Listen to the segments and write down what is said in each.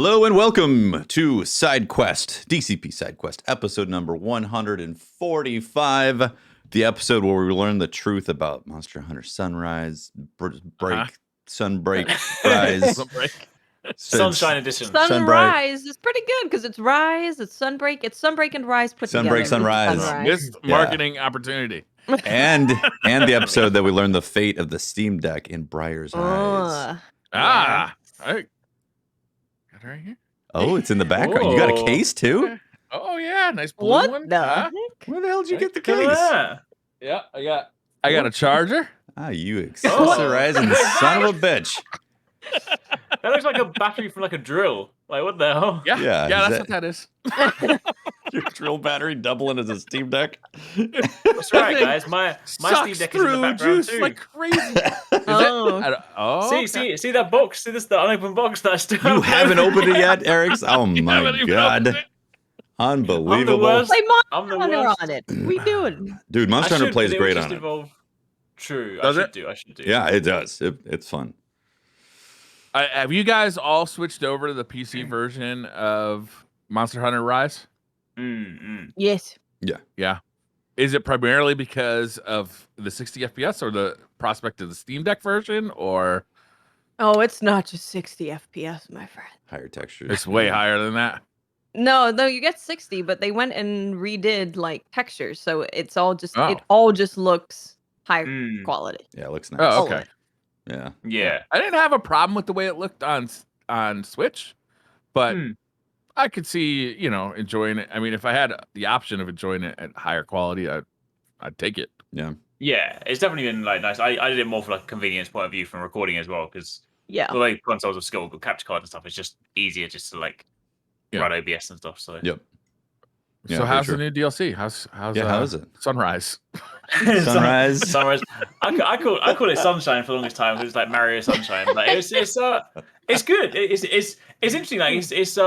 Hello and welcome to SideQuest, DCP SideQuest, episode number 145. The episode where we learn the truth about Monster Hunter Sunrise, Sunbreak, Rise. Sunshine Edition. Sunrise is pretty good because it's Rise, it's Sunbreak, and Rise put together. Sunrise. Missed marketing opportunity. And the episode that we learned the fate of the Steam Deck in Briar's Eyes. I got it right here. Oh, it's in the background. You got a case too? Oh yeah, nice blue What one. the Huh? heck? Where the hell did you get the Look case? at Yeah, I got a charger. Ah, you accessorizing son of a bitch. that looks like a battery from like a drill. Like what the hell? Yeah, that's what that is. Your drill battery doubling as a Steam Deck? That's right, guys. My Steam Deck is in the background too. like crazy. Oh. See that box? See this the unopened box that I still You haven't opened it yet, Eric? Oh You my haven't even god. opened it. Unbelievable. worst. Play I'm the Monster Hunter worst. on it. We doing? Dude, Monster Hunter plays great on it. Evolve. True. Does I it? should do. Yeah, it does. It's fun. Have you guys all switched over to the PC version of Monster Hunter Rise? Yes. Yeah. Is it primarily because of the 60 FPS or the prospect of the Steam Deck version, or Oh, it's not just 60 FPS, my friend. Higher textures. it's way higher than that? No, you get 60, but they went and redid like textures, so it's all just Oh. it all just looks high quality. Yeah, it looks nice. Oh, All okay. of it. Yeah. Yeah. I didn't have a problem with the way it looked on Switch, but I could see, enjoying it. I mean, if I had the option of enjoying it at higher quality, I'd take it. Yeah. Yeah. It's definitely been like nice. I did it more for like a convenience point of view from recording as well, because Yeah. the way consoles have skill with capture card and stuff, it's just easier just to like run OBS and stuff. So Yep. Yeah, So for how's sure. the new DLC? How's How is it? Sunrise? Sunrise. Sunrise. I call it Sunshine for the longest time because it's like Mario Sunshine. Like it's good. It's interesting. Like it's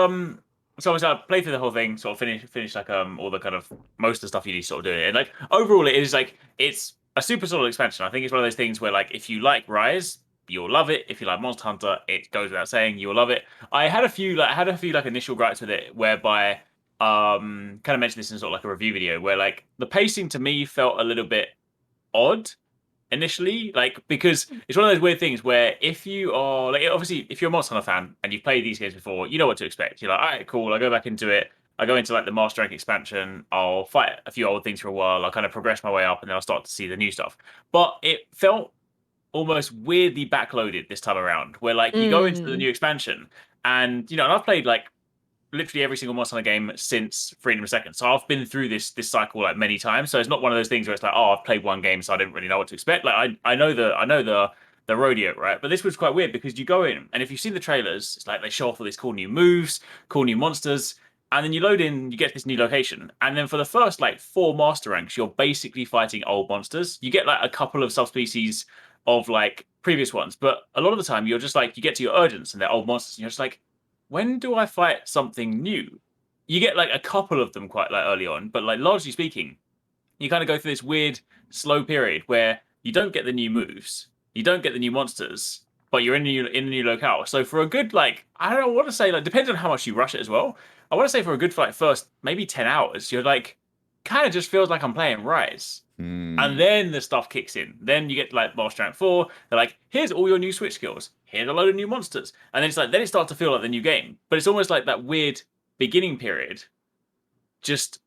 so obviously I played through the whole thing, sort of finish like all the kind of most of the stuff you need to sort of do it. And like overall, it is like it's a super solid expansion. I think it's one of those things where like if you like Rise, you'll love it. If you like Monster Hunter, it goes without saying you'll love it. I had a few initial gripes with it, whereby kind of mentioned this in sort of like a review video, where like the pacing to me felt a little bit odd initially, like because it's one of those weird things where if you are like obviously if you're a Monster Hunter fan and you've played these games before, you know what to expect. You're like, all right, cool. I go back into it. I go into like the Master Rank expansion. I'll fight a few old things for a while. I'll kind of progress my way up, and then I'll start to see the new stuff. But it felt almost weirdly backloaded this time around, where like you go into the new expansion, and and I've played like literally every single Monster Hunter game since Freedom of Second. So I've been through this cycle like many times. So it's not one of those things where it's like, oh, I've played one game, so I didn't really know what to expect. Like I know the rodeo, right? But this was quite weird because you go in, and if you've seen the trailers, it's like they show off all these cool new moves, cool new monsters, and then you load in, you get to this new location, and then for the first like 4 master ranks, you're basically fighting old monsters. You get like a couple of subspecies of like previous ones, but a lot of the time you're just like you get to your urgents and they're old monsters, and you're just like, when do I fight something new? You get like a couple of them quite like early on, but like largely speaking, you kind of go through this weird slow period where you don't get the new moves, you don't get the new monsters, but you're in a new locale. So for a good like I don't know what to say, like depends on how much you rush it as well. I want to say for a good like first maybe 10 hours, you're like kind of just feels like I'm playing Rise. And then the stuff kicks in. Then you get like Master Rank 4. They're like, here's all your new switch skills. Here's a load of new monsters. And then it's like, then it starts to feel like the new game. But it's almost like that weird beginning period. Just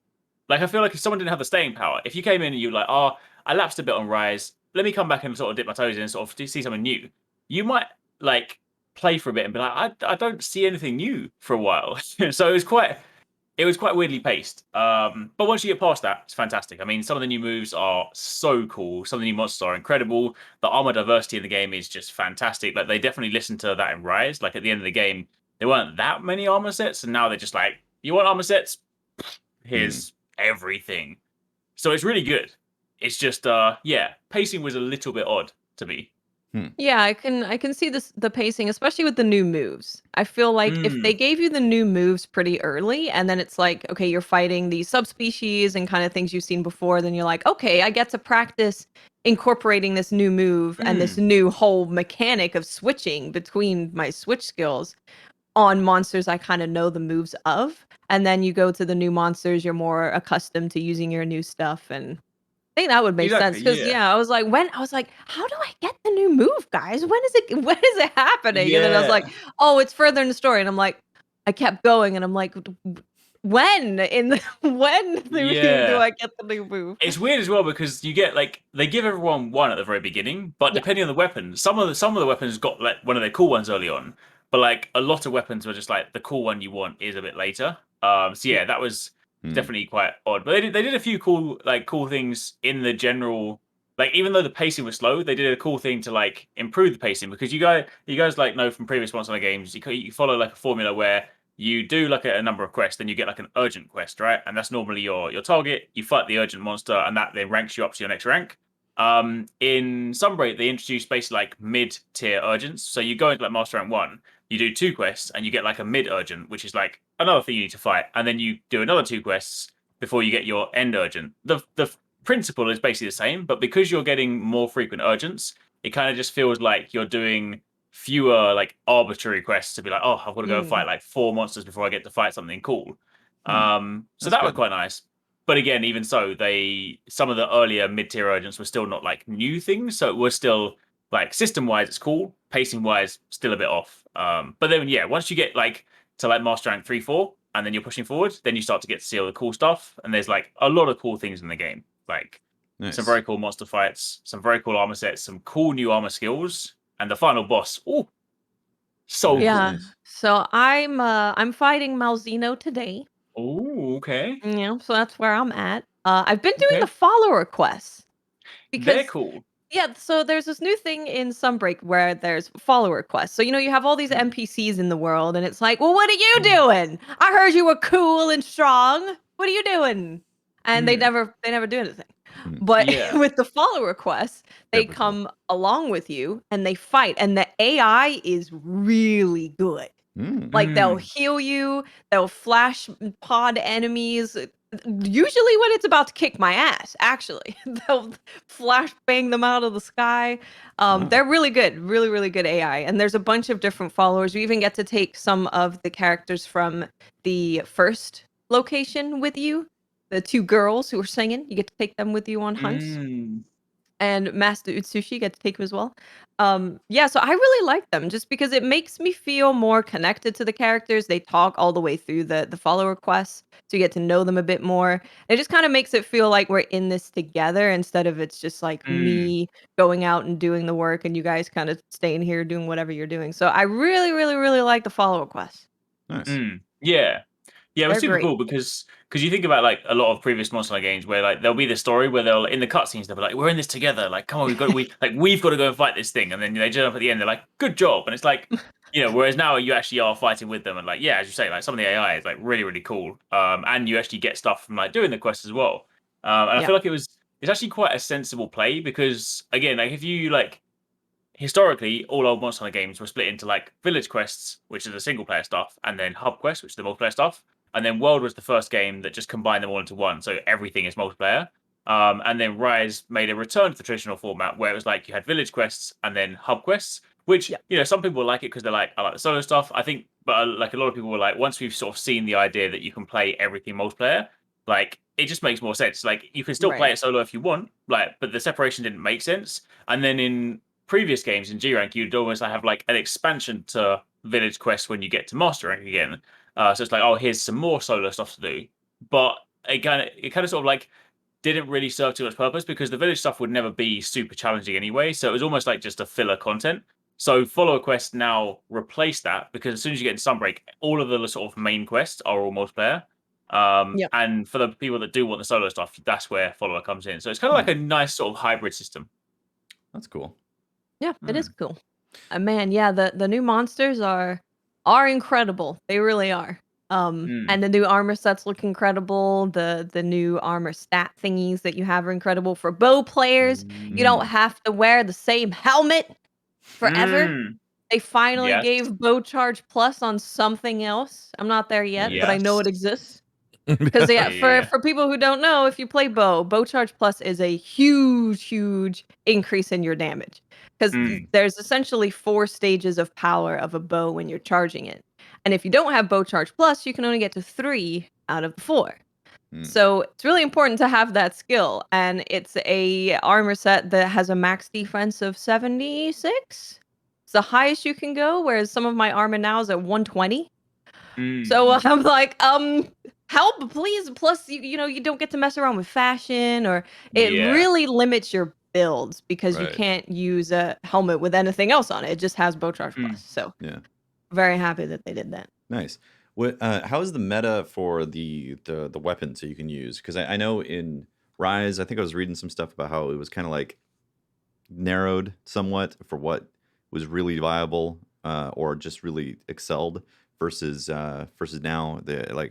like, I feel like if someone didn't have the staying power, if you came in and you were like, oh, I lapsed a bit on Rise, let me come back and sort of dip my toes in and sort of see something new. You might like play for a bit and be like, I don't see anything new for a while. So it was quite weirdly paced. But once you get past that, it's fantastic. I mean, some of the new moves are so cool. Some of the new monsters are incredible. The armor diversity in the game is just fantastic. Like, they definitely listened to that in Rise. Like, at the end of the game, there weren't that many armor sets, and now they're just like, you want armor sets? Here's everything. So it's really good. It's just, pacing was a little bit odd to me. Yeah, I can see the pacing, especially with the new moves. I feel like if they gave you the new moves pretty early, and then it's like, okay, you're fighting these subspecies and kind of things you've seen before, then you're like, okay, I get to practice incorporating this new move and this new whole mechanic of switching between my switch skills. on monsters I kind of know the moves of. And then you go to the new monsters, you're more accustomed to using your new stuff. And I think that would make sense Exactly. because Yeah. I was like, how do I get the new move, guys? When is it happening? And then I was Yeah. like, oh, it's further in the story. And I'm like, I kept going, and I'm like, when do Yeah. I get the new move? It's weird as well because you get like they give everyone one at the very beginning, but Yeah. depending on the weapon, some of the weapons got like one of their cool ones early on, but like a lot of weapons were just like the cool one you want is a bit later. So yeah, that was definitely quite odd. But they did a few cool things in the general. Like even though the pacing was slow, they did a cool thing to like improve the pacing because you guys like know from previous Monster Hunter games, you follow like a formula where you do like a number of quests, then you get like an urgent quest, right? And that's normally your target. You fight the urgent monster, and that then ranks you up to your next rank. In Sunbreak, they introduced basically like mid-tier urgents. So you go into like Master Rank 1, you do 2 quests, and you get like a mid-urgent, which is like another thing you need to fight. And then you do another 2 quests before you get your end urgent. The principle is basically the same, but because you're getting more frequent urgents, it kind of just feels like you're doing fewer like arbitrary quests to be like, oh, I've got to go fight like 4 monsters before I get to fight something cool. So That's that was good. quite nice. But again, even so, some of the earlier mid-tier urgents were still not like new things, so it was still like system-wise it's cool, pacing-wise still a bit off. But then yeah, once you get like to like Master Rank 3, 4, and then you're pushing forward, then you start to get to see all the cool stuff, and there's like a lot of cool things in the game, like some very cool monster fights, some very cool armor sets, some cool new armor skills, and the final boss. Oh, so Nice. cool. Yeah. So I'm fighting Malzeno today. Oh, okay. Yeah, so that's where I'm at. I've been doing Okay. the follower quests They're because cool. yeah, so there's this new thing in Sunbreak where there's follower quests. So you have all these NPCs in the world, and it's like, well, what are you doing? I heard you were cool and strong. What are you doing? And they never do anything. But Yeah. with the follower quests, they Typical. come along with you and they fight, and the AI is really good. Like they'll heal you, they'll flash pod enemies. Usually when it's about to kick my ass, actually. They'll flash bang them out of the sky. They're really good, really, really good AI. And there's a bunch of different followers. You even get to take some of the characters from the first location with you. The 2 girls who were singing, you get to take them with you on hunts. And Master Utsushi get to take him as well. Yeah, so I really like them just because it makes me feel more connected to the characters. They talk all the way through the follower quests, so you get to know them a bit more. It just kind of makes it feel like we're in this together instead of it's just like me going out and doing the work and you guys kind of staying here doing whatever you're doing. So I really, really, really like the follower quests. Nice. Yeah. Yeah, it was They're super great. cool because you think about like a lot of previous Monster Hunter games where like there'll be this story where they'll in the cutscenes they'll be like, we're in this together, like come on, we've got to go and fight this thing, and then they jump up at the end, they're like, good job, and it's like, whereas now you actually are fighting with them, and like yeah, as you say, like some of the AI is like really really cool, and you actually get stuff from like doing the quests as well, and I Yeah. feel like it's actually quite a sensible play because again, like if you like historically, all old Monster Hunter games were split into like village quests, which is the single player stuff, and then hub quests, which is the multiplayer stuff. And then World was the first game that just combined them all into one, so everything is multiplayer. And then Rise made a return to the traditional format where it was like you had village quests and then hub quests, which some people like it because they're like, I like the solo stuff. I think, but like a lot of people were like, once we've sort of seen the idea that you can play everything multiplayer, like it just makes more sense. Like you can still play it solo if you want, like, but the separation didn't make sense. And then in previous games in G rank, you'd almost have like an expansion to village quests when you get to master rank again. So it's like, oh, here's some more solo stuff to do. But it kind of sort of like didn't really serve too much purpose because the village stuff would never be super challenging anyway. So it was almost like just a filler content. So follower quests now replace that because as soon as you get into Sunbreak, all of the sort of main quests are all multiplayer. And for the people that do want the solo stuff, that's where follower comes in. So it's kind of like a nice sort of hybrid system. That's cool. Yeah, it is cool. Man, yeah, the new monsters are incredible. They really are. And the new armor sets look incredible. The new armor stat thingies that you have are incredible for bow players. You don't have to wear the same helmet forever. They finally gave bow charge plus on something else. I'm not there yet, but I know it exists. Because for people who don't know, if you play bow charge plus is a huge increase in your damage. Because there's essentially 4 stages of power of a bow when you're charging it. And if you don't have Bow Charge Plus, you can only get to 3 out of the 4. So it's really important to have that skill. And it's a armor set that has a max defense of 76. It's the highest you can go, whereas some of my armor now is at 120. So I'm like, help, please. Plus, you know, you don't get to mess around with fashion, or it really limits your builds because you can't use a helmet with anything else on it. It just has Bow Charge Plus. So very happy that they did that. Nice. What? How is the meta for the weapons that you can use? Because I know in Rise, I think I was reading some stuff about how it was kind of like narrowed somewhat for what was really viable or just really excelled versus now.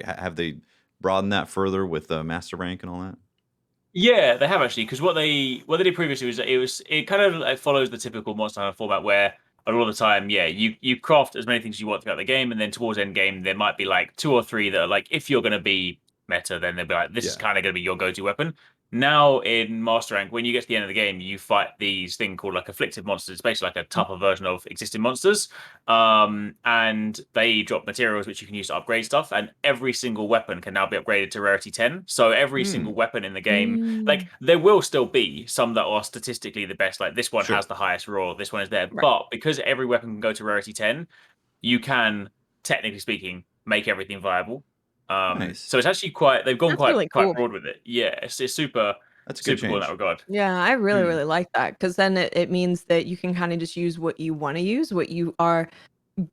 Have they broadened that further with Master Rank and all that? Yeah, they have actually, because what they did previously was it kind of like follows the typical Monster Hunter format where a lot of the time, you craft as many things as you want throughout the game, and then towards end game there might be like 2 or 3 that are like, if you're going to be meta, then they'll be like, this is kind of going to be your go-to weapon. Now in Master Rank, when you get to the end of the game, you fight these thing called like afflicted monsters. It's basically like a tougher version of existing monsters, and they drop materials which you can use to upgrade stuff. And every single weapon can now be upgraded to rarity 10. So every single weapon in the game, like there will still be some that are statistically the best. Like this one has the highest raw, this one is there, but because every weapon can go to rarity 10, you can, technically speaking, make everything viable. Nice. So it's actually they've gone quite really cool. broad with it. Yeah, it's super cool in that regard. Yeah, I really like that, because then it means that you can kind of just use what you want to use, what you are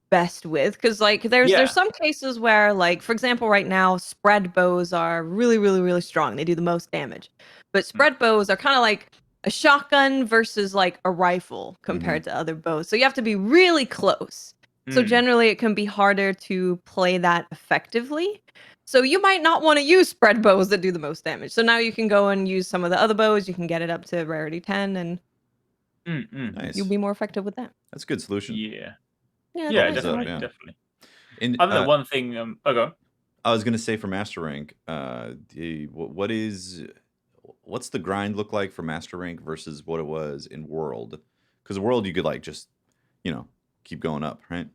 best with. Because like there's some cases where, like, for example, right now spread bows are really strong. They do the most damage, but spread bows are kind of like a shotgun versus like a rifle compared to other bows. So you have to be really close. So generally it can be harder to play that effectively. So you might not want to use spread bows that do the most damage. So now you can go and use some of the other bows. You can get it up to rarity 10, and nice. you'll be more effective with that. That's a good solution. Yeah, Definitely. definitely. And I know one thing. Go. I was gonna say for Master Rank, what's the grind look like for Master Rank versus what it was in World? Because World you could like just, keep going up, right?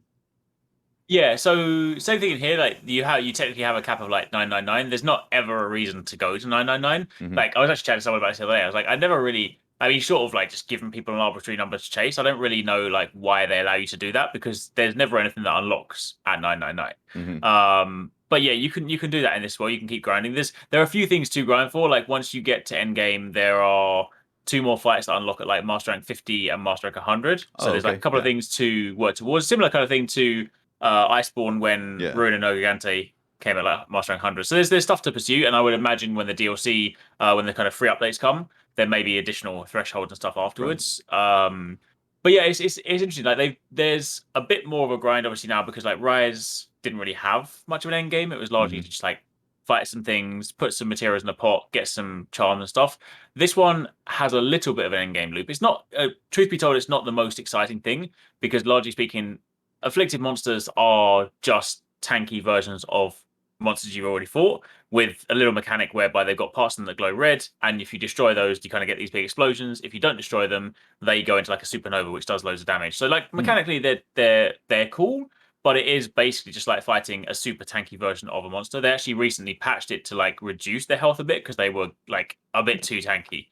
Yeah, so same thing in here. Like you technically have a cap of like 999. There's not ever a reason to go to 999. Like I was actually chatting to someone about this the other day. I was like, I never really. I mean, sort of like just giving people an arbitrary number to chase. I don't really know like why they allow you to do that, because there's never anything that unlocks at 999. But yeah, you can do that in this world. You can keep grinding. There are a few things to grind for. Like once you get to Endgame, there are 2 more fights that unlock at like Master Rank 50 and Master Rank 100. So there's like a couple of things to work towards. Similar kind of thing to Iceborne when Ruin and Ogigante came at like Master Rank 100. So there's stuff to pursue, and I would imagine when the DLC, when the kind of free updates come, there may be additional thresholds and stuff afterwards. But yeah, it's interesting. Like there's a bit more of a grind obviously now, because like Rise didn't really have much of an end game. It was largely just like fight some things, put some materials in a pot, get some charms and stuff. This one has a little bit of an end game loop. It's not, truth be told, it's not the most exciting thing, because largely speaking, afflicted monsters are just tanky versions of monsters you've already fought, with a little mechanic whereby they've got parts of them that glow red, and if you destroy those, you kind of get these big explosions. If you don't destroy them, they go into like a supernova, which does loads of damage. So like mechanically, they're cool, but it is basically just like fighting a super tanky version of a monster. They actually recently patched it to like reduce their health a bit, because they were like a bit too tanky.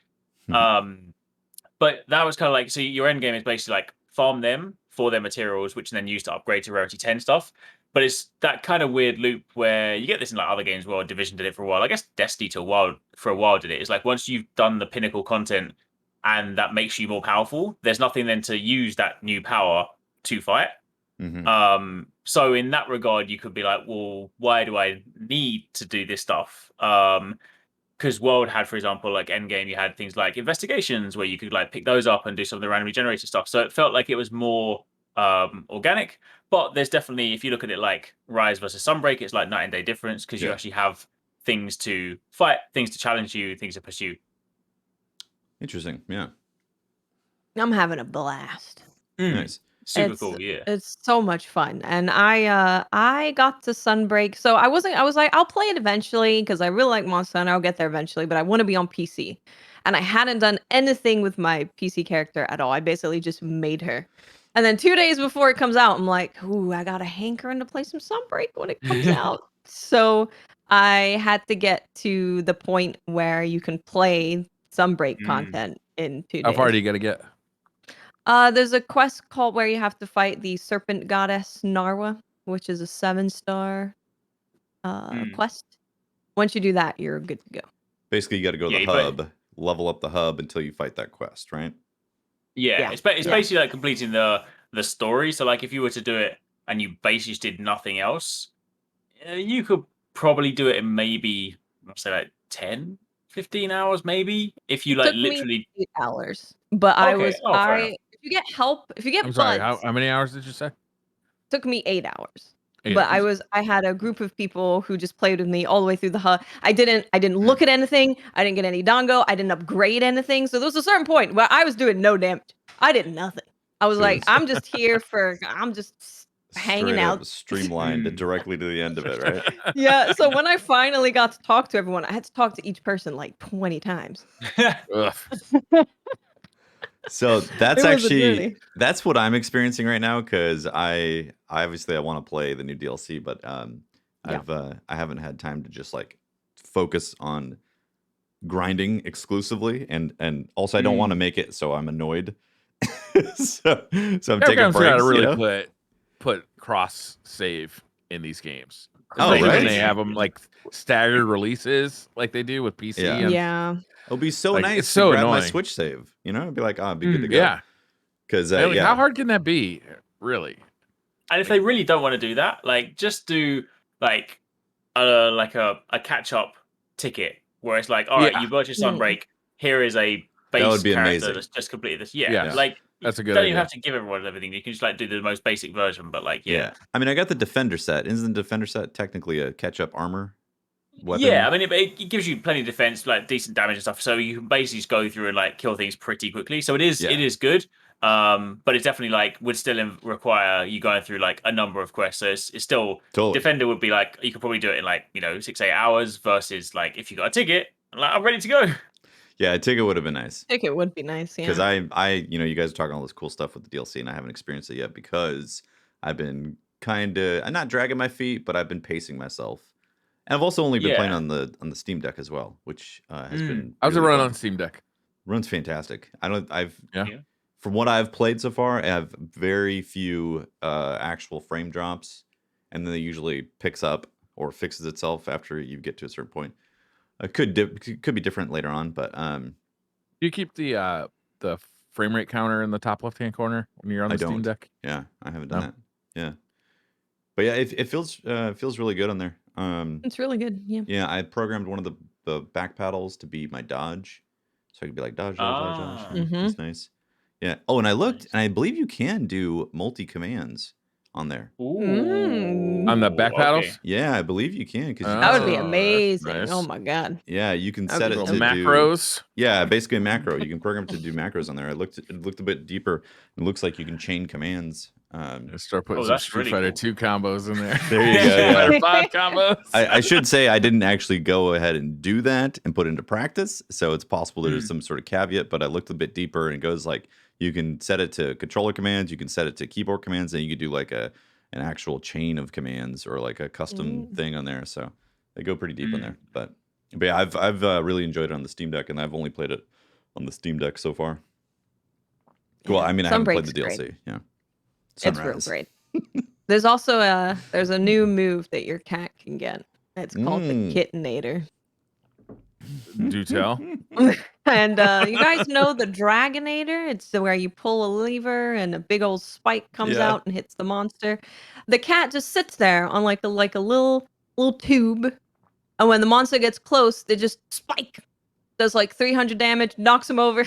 But that was kind of like, so your end game is basically like farm them for their materials, which then use to upgrade to rarity 10 stuff. But it's that kind of weird loop where you get this in like other games where Division did it for a while. I guess Destiny for a while did it. It's like once you've done the pinnacle content and that makes you more powerful, there's nothing then to use that new power to fight. So in that regard, you could be like, well, why do I need to do this stuff? Because World had, for example, like Endgame, you had things like investigations where you could like pick those up and do some of the randomly generated stuff. So it felt like it was more organic. But there's definitely, if you look at it like Rise versus Sunbreak, it's like night and day difference, because you actually have things to fight, things to challenge you, things to pursue. Interesting. Yeah. I'm having a blast. Nice. Super cool, yeah. It's so much fun. And I got to Sunbreak. So I was like, I'll play it eventually, because I really like Monster Hunter. I'll get there eventually, but I want to be on PC. And I hadn't done anything with my PC character at all. I basically just made her. And then 2 days before it comes out, I'm like, ooh, I got a hankering to play some Sunbreak when it comes out. So I had to get to the point where you can play Sunbreak content in 2 How days. far do you gotta get? There's a quest called where you have to fight the serpent goddess Narwa, which is a 7-star quest. Once you do that, you're good to go. Basically, you got to go to the hub, level up the hub until you fight that quest, right? Yeah, it's basically like completing the story. So like if you were to do it and you basically just did nothing else, you could probably do it in maybe, I'll say like 10, 15 hours maybe, if you like Took literally me 8 hours. But if you get help, if you get I'm sorry, buds, how many hours did you say? took me 8 hours. 8 But hours. I had a group of people who just played with me all the way through the hub. I didn't look at anything. I didn't get any dongo. I didn't upgrade anything. So there was a certain point where I was doing no damage. I did nothing. I was like, I'm just here I'm just hanging out. Streamlined directly to the end of it, right? Yeah. So when I finally got to talk to everyone, I had to talk to each person like 20 times. So that's what I'm experiencing right now, because I obviously I want to play the new DLC, but I haven't had time to just like focus on grinding exclusively, and also I don't want to make it so I'm annoyed. so I'm taking breaks. Gotta really put cross save in these games. Right. When they have them like staggered releases, like they do with PC. Yeah. It'll be so like, nice it's so to grab annoying. my Switch save. It'd be like, oh, it'd be good to go. Yeah. Because how hard can that be, really? And if they really don't want to do that, like just do like a catch up ticket where it's like, all right, you purchased Sunbreak. Here is a base that would be character amazing. that's just completed this. Yeah, like that's a good don't idea. even have to give everyone everything. You can just like do the most basic version, but like I mean, I got the Defender set. Isn't the Defender set technically a catch up armor weapon? Yeah, I mean, it gives you plenty of defense, like decent damage and stuff. So you can basically just go through and like kill things pretty quickly. So it is good. But it's definitely like would still require you going through like a number of quests. So it's still Defender would be like you could probably do it in like 6-8 hours versus like if you got a ticket, like I'm ready to go. Yeah, a ticket would have been nice. Ticket would be nice, yeah. Because I you guys are talking all this cool stuff with the DLC, and I haven't experienced it yet because I've been kind of not dragging my feet, but I've been pacing myself. And I've also only been playing on the Steam Deck as well, which has been. How's it run on Steam Deck? Runs fantastic. From what I've played so far, I have very few actual frame drops, and then it usually picks up or fixes itself after you get to a certain point. It could be different later on, but do you keep the frame rate counter in the top left hand corner when you're on the Steam Deck? Yeah, I haven't done that. Yeah, but yeah, it feels really good on there. It's really good. Yeah. Yeah, I programmed one of the back paddles to be my dodge, so I could be like dodge. That's nice. Yeah. Oh, and I looked, and I believe you can do multi commands on there. On the back paddles. Yeah, I believe you can. That would be amazing. Nice. Oh my god. Yeah, you can set it to macros. Yeah, basically a macro. You can program to do macros on there. It looked a bit deeper. It looks like you can chain commands. Start putting some Street Fighter 2 combos in there. There you go. Yeah. Street Fighter 5 combos. I should say I didn't actually go ahead and do that and put it into practice. So it's possible there's some sort of caveat, but I looked a bit deeper and it goes like you can set it to controller commands, you can set it to keyboard commands, and you can do like an actual chain of commands or like a custom thing on there. So they go pretty deep in there. But yeah, I've really enjoyed it on the Steam Deck, and I've only played it on the Steam Deck so far. Well, I mean, I haven't played the DLC. Great. Yeah. Sunrise. It's real great. There's also a new move that your cat can get. It's called the Kittenator. Do tell. And you guys know the Dragonator? It's where you pull a lever and a big old spike comes out and hits the monster. The cat just sits there on like a little tube, and when the monster gets close, they just spike. Does like 300 damage, knocks him over.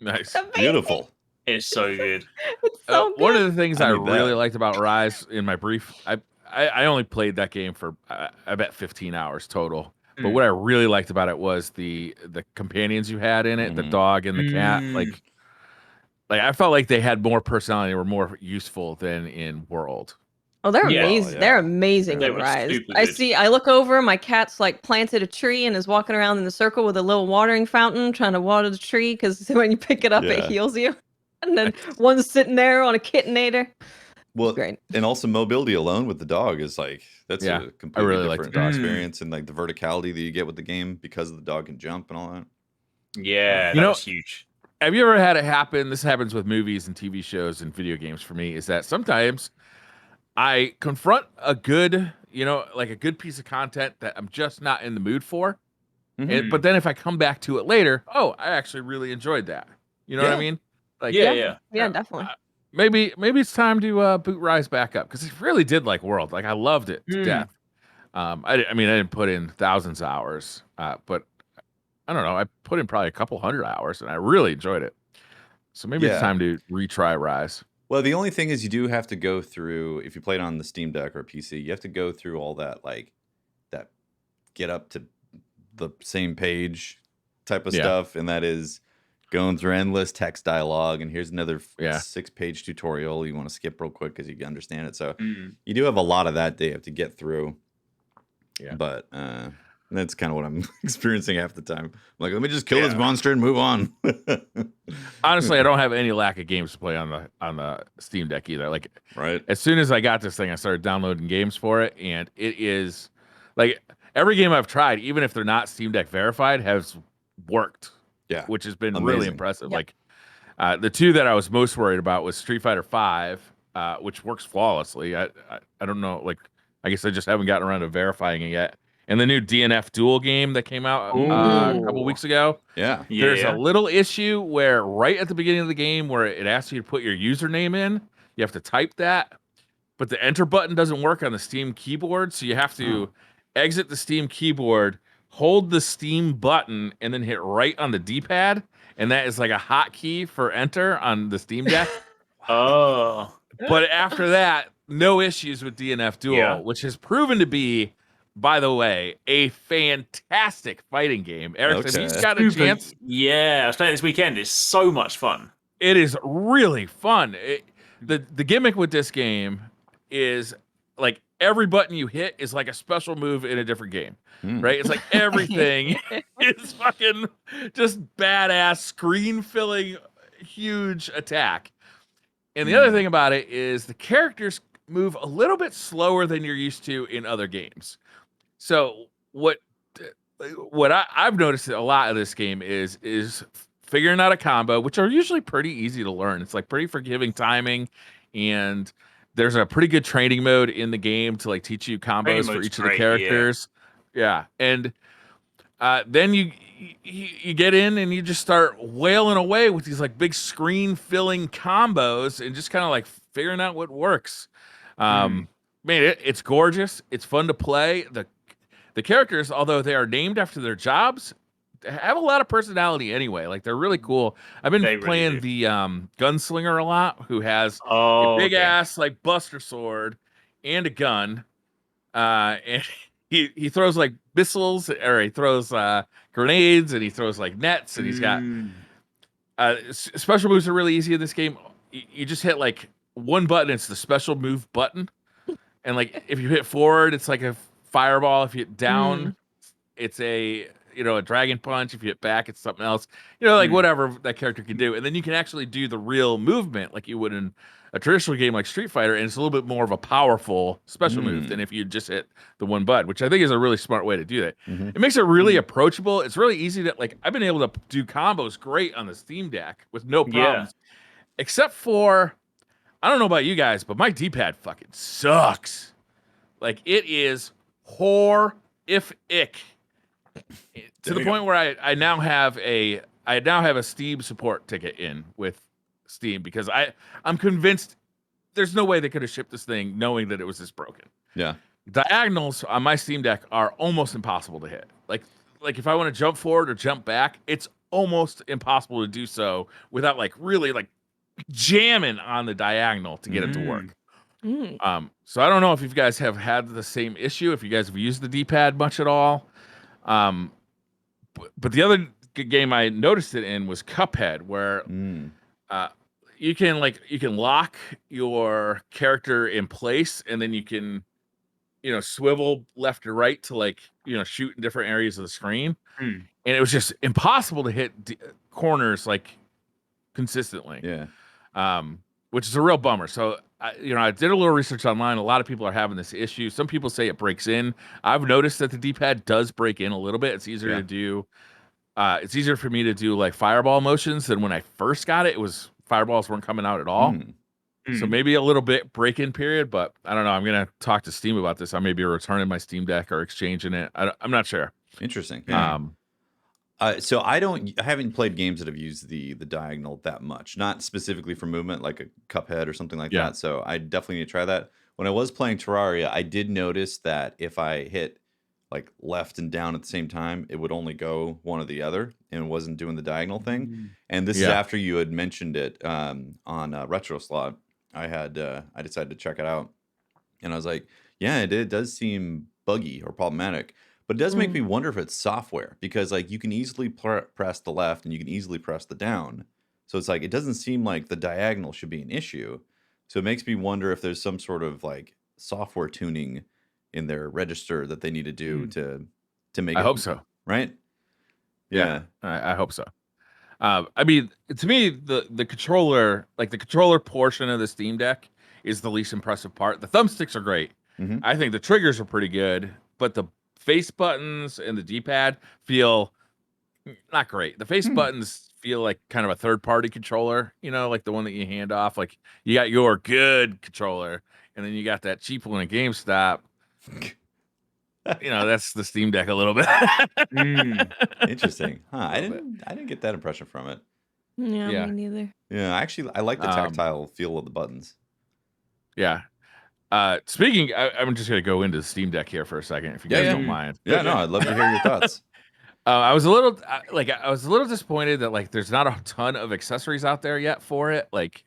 Nice. Beautiful. It's so good. It's so good. One of the things I really liked about Rise in my brief, I only played that game for I bet 15 hours total. But what I really liked about it was the companions you had in it, the dog and the cat. Like I felt like they had more personality, were more useful than in World. Oh, they're amazing. Yeah. They're amazing in Rise. I look over, my cat's like planted a tree and is walking around in a circle with a little watering fountain trying to water the tree because when you pick it up, it heals you. And then one's sitting there on a kittenator. Well, Great. and also mobility alone with the dog is like that's a completely really like the different dog. experience, and like the verticality that you get with the game because the dog can jump and all that. Yeah, You that know- was huge. Have you ever had it happen? This happens with movies and TV shows and video games for me, is that sometimes I confront a good, like a good piece of content that I'm just not in the mood for. Mhm. But then if I come back to it later, I actually really enjoyed that. You know what I Yeah. mean? Like, Yeah. Definitely. maybe it's time to boot Rise back up, because it really did like World. Like, I loved it to death. I mean, I didn't put in thousands of hours, but I don't know. I put in probably a couple hundred hours, and I really enjoyed it. So maybe it's Yeah. time to retry Rise. Well, the only thing is you do have to go through, if you play it on the Steam Deck or PC, you have to go through all that, like, that get up to the same page type of Yeah. stuff. And that is going through endless text dialogue. And here's another Yeah. 6-page tutorial you want to skip real quick because you can understand it. So Mm. you do have a lot of that day you have to get through. Yeah. But that's kind of what I'm experiencing half the time. I'm like, let me just kill this monster and move on. Honestly, I don't have any lack of games to play on the Steam Deck either. Like, Right. as soon as I got this thing, I started downloading games for it, and it is like every game I've tried, even if they're not Steam Deck verified, has worked. Yeah. Which has been Amazing. really impressive. Yep. Like, the two that I was most worried about was Street Fighter V, which works flawlessly. I don't know, like, I guess I just haven't gotten around to verifying it yet. And the new DNF Duel game that came out a couple weeks ago. Yeah. There's a little issue where right at the beginning of the game where it asks you to put your username in, you have to type that, but the enter button doesn't work on the Steam keyboard, so you have to exit the Steam keyboard, hold the Steam button, and then hit right on the D-pad, and that is like a hotkey for enter on the Steam Deck. Oh. But after that, no issues with DNF Duel, which has proven to be, by the way, a fantastic fighting game. Eric, if he's got a chance. Yeah, I was playing this weekend. It's so much fun. It is really fun. The gimmick with this game is like every button you hit is like a special move in a different game, right? It's like everything is fucking just badass, screen-filling, huge attack. And the other thing about it is the characters move a little bit slower than you're used to in other games. So what I've noticed a lot of this game is figuring out a combo, which are usually pretty easy to learn. It's like pretty forgiving timing, and there's a pretty good training mode in the game to like teach you combos for each of the characters. Yeah. And then you get in and you just start wailing away with these like big screen filling combos and just kind of like figuring out what works. Man, it's gorgeous. It's fun to play. The characters, although they are named after their jobs, have a lot of personality anyway. Like, they're really cool. I've been playing the gunslinger a lot, who has a big ass like buster sword and a gun. And he throws like missiles, or he throws grenades, and he throws like nets, and he's got special moves are really easy in this game. You just hit like one button, it's the special move button. And like if you hit forward, it's like a fireball. If you hit down, it's a dragon punch. If you hit back, it's something else. Like whatever that character can do. And then you can actually do the real movement like you would in a traditional game like Street Fighter, and it's a little bit more of a powerful special move than if you just hit the one button, which I think is a really smart way to do that. It makes it really approachable. It's really easy to like. I've been able to do combos great on the Steam Deck with no problems, except for, I don't know about you guys, but my D-pad fucking sucks. Like, it is horrific to the point where I now have a Steam support ticket in with Steam, because I'm convinced there's no way they could have shipped this thing knowing that it was this broken. Yeah. Diagonals on my Steam Deck are almost impossible to hit. Like if I want to jump forward or jump back, it's almost impossible to do so without like really like jamming on the diagonal to get it to work. So I don't know if you guys have had the same issue, if you guys have used the D-pad much at all. But the other game I noticed it in was Cuphead, where you can lock your character in place, and then you can swivel left or right to like shoot in different areas of the screen. And it was just impossible to hit corners like consistently. Yeah. which is a real bummer. So, I did a little research online. A lot of people are having this issue. Some people say it breaks in. I've noticed that the D-pad does break in a little bit. It's easier to do. It's easier for me to do like fireball motions than when I first got it. It was fireballs weren't coming out at all. So maybe a little bit break-in period, but I don't know. I'm gonna talk to Steam about this. I may be returning my Steam Deck or exchanging it. I'm not sure. Interesting. Yeah. So I haven't played games that have used the diagonal that much. Not specifically for movement, like a Cuphead or something like that. So I definitely need to try that. When I was playing Terraria, I did notice that if I hit like left and down at the same time, it would only go one or the other, and it wasn't doing the diagonal thing. And this is after you had mentioned it on Retro Slot. I decided to check it out, and I was like, yeah, it does seem buggy or problematic, but it does make me wonder if it's software, because like you can easily press the left and you can easily press the down. So it's like, it doesn't seem like the diagonal should be an issue. So it makes me wonder if there's some sort of like software tuning in their register that they need to do to make it. I hope so. Right? Yeah. I hope so. I mean, to me, the controller, like the controller portion of the Steam Deck, is the least impressive part. The thumbsticks are great. I think the triggers are pretty good, but the face buttons and the D-pad feel not great. The face buttons feel like kind of a third-party controller, like the one that you hand off. Like you got your good controller, and then you got that cheap one at GameStop. That's the Steam Deck a little bit. Interesting. I didn't get that impression from it. Yeah, me neither. Yeah, actually, I like the tactile feel of the buttons. Yeah. Speaking, I'm just gonna go into the Steam Deck here for a second, if you guys don't mind. Yeah, no, I'd love to hear your thoughts. I was a little disappointed that like there's not a ton of accessories out there yet for it. Like,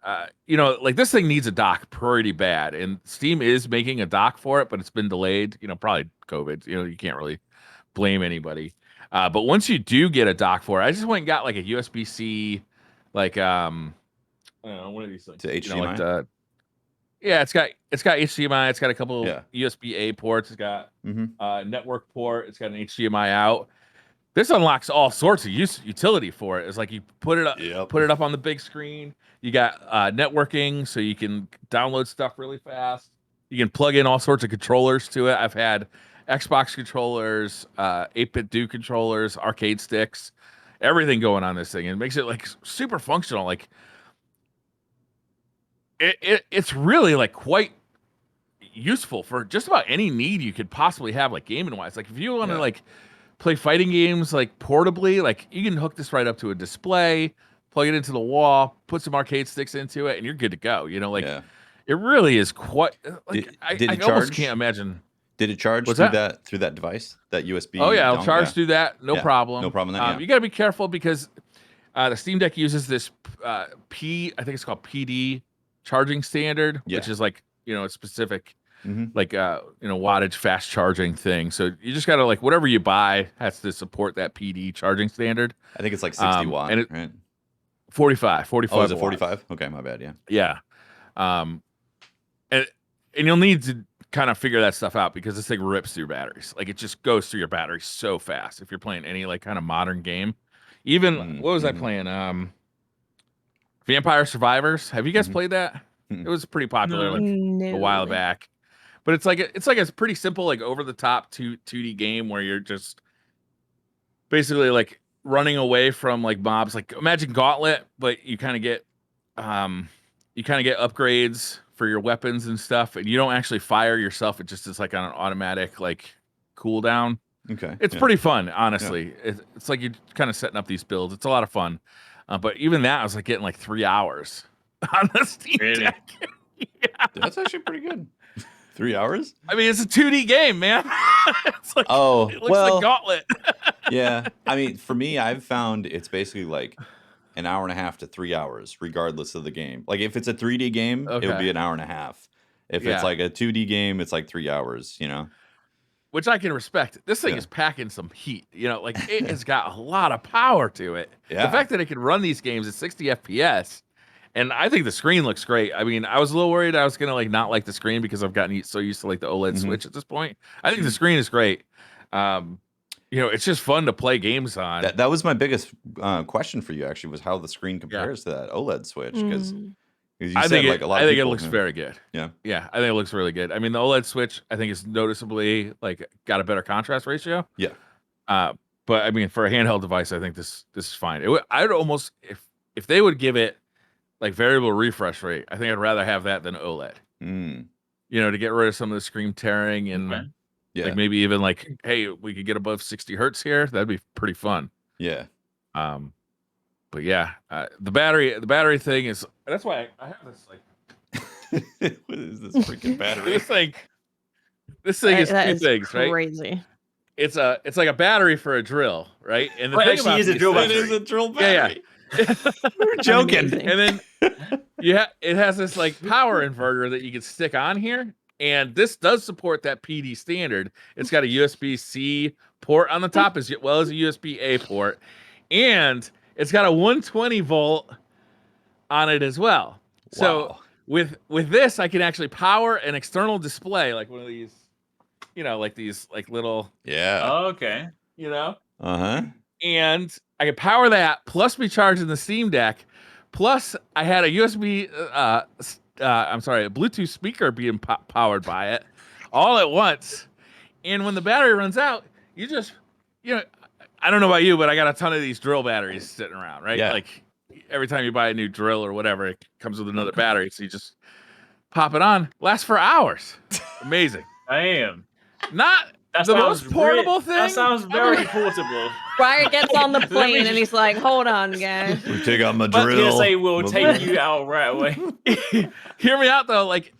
like this thing needs a dock pretty bad, and Steam is making a dock for it, but it's been delayed. Probably COVID. You can't really blame anybody. But once you do get a dock for it, I just went and got like a USB-C, like I don't know, one of these things. To HDMI. It's got HDMI. It's got a couple USB-A ports. It's got a network port. It's got an HDMI out. This unlocks all sorts of utility for it. It's like you put it up on the big screen. You got networking, so you can download stuff really fast. You can plug in all sorts of controllers to it. I've had Xbox controllers, 8-bit Do controllers, arcade sticks, everything going on this thing. And it makes it like super functional. Like it's really like quite useful for just about any need you could possibly have, like gaming wise. Like if you want to like play fighting games like portably, like you can hook this right up to a display, plug it into the wall, put some arcade sticks into it, and you're good to go. It really is quite like I almost can't imagine. Did it charge through that device, that USB? Oh yeah, I'll charge through that, no problem. No problem. That, you got to be careful because the Steam Deck uses this I think it's called PD charging standard, which is like a specific like wattage fast charging thing. So you just gotta like whatever you buy has to support that PD charging standard. I think it's like 60 watt, and right? 45. Oh, is it 45? Okay, my bad. Yeah. And you'll need to kind of figure that stuff out because this thing rips through batteries. Like it just goes through your batteries so fast if you're playing any like kind of modern game. Even what was I playing? Vampire Survivors. Have you guys played that? It was pretty popular a while back. But it's like a pretty simple like over the top 2D game where you're just basically like running away from like mobs. Like imagine Gauntlet, but you kind of get upgrades for your weapons and stuff, and you don't actually fire yourself. It just is like on an automatic like cooldown. Okay, it's pretty fun, honestly. It's like you're kind of setting up these builds. It's a lot of fun. But even that, I was like getting like 3 hours on the Steam Deck. That's actually pretty good. 3 hours? I mean, it's a 2D game, man. It's like, it looks like Gauntlet. Yeah. I mean, for me, I've found it's basically like an hour and a half to 3 hours, regardless of the game. Like if it's a 3D game, it would be an hour and a half. If it's like a 2D game, it's like 3 hours, Which I can respect. This thing is packing some heat. Like it has got a lot of power to it. Yeah. The fact that it can run these games at 60 FPS, and I think the screen looks great. I mean, I was a little worried I was gonna like not like the screen because I've gotten so used to like the OLED Switch at this point. I think the screen is great. it's just fun to play games on. That was my biggest question for you, actually, was how the screen compares to that OLED Switch. Because you I said think like a lot of I think people, it looks very good. Yeah. Yeah, I think it looks really good. I mean, the OLED Switch, I think, is noticeably like got a better contrast ratio. Yeah. But I mean, for a handheld device, I think this is fine. I'd almost if they would give it like variable refresh rate, I think I'd rather have that than OLED. To get rid of some of the screen tearing and like maybe even like, hey, we could get above 60 hertz here. That'd be pretty fun. Yeah. But yeah, the battery thing is that's why I have this like. What is this freaking battery? This thing is two things, right? Crazy. It's like a battery for a drill, right? And the Well, thing actually, about is a drill It battery. is a drill battery. Yeah. We're joking. Amazing. And then it has this like power inverter that you can stick on here, and this does support that PD standard. It's got a USB-C port on the top as well as a USB-A port, and it's got a 120 volt on it as well. So Wow. with this, I can actually power an external display, like one of these, like these like little, Oh, okay. and I can power that plus be charging the Steam Deck. Plus, I had a USB, a Bluetooth speaker being powered by it all at once. And when the battery runs out, you just, I don't know about you, but I got a ton of these drill batteries sitting around, right? Yeah. Like every time you buy a new drill or whatever, it comes with another battery. So you just pop it on, lasts for hours. Amazing. Damn. Not the most portable thing. That sounds very portable. Brian gets on the plane and he's like, "Hold on, guys." We take out my But drill. PSA will take you out right away. Hear me out though. Like,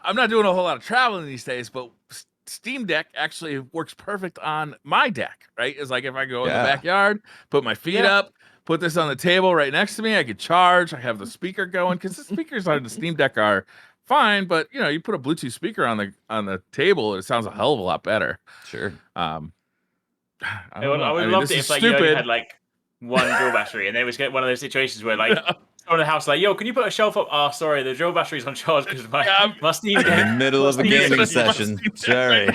I'm not doing a whole lot of traveling these days, but Steam Deck actually works perfect on my deck. Right? It's like if I go in the backyard, put my feet up, put this on the table right next to me, I could charge. I have the speaker going because the speakers on the Steam Deck are fine, but you put a Bluetooth speaker on the table, it sounds a hell of a lot better. Sure. I would love it if like you only had like one drill battery, and they would get one of those situations where like someone in the house like, "Yo, can you put a shelf up?" Oh, sorry, the drill battery's on charge because my Steam Deck. In the middle of a gaming session. Sorry.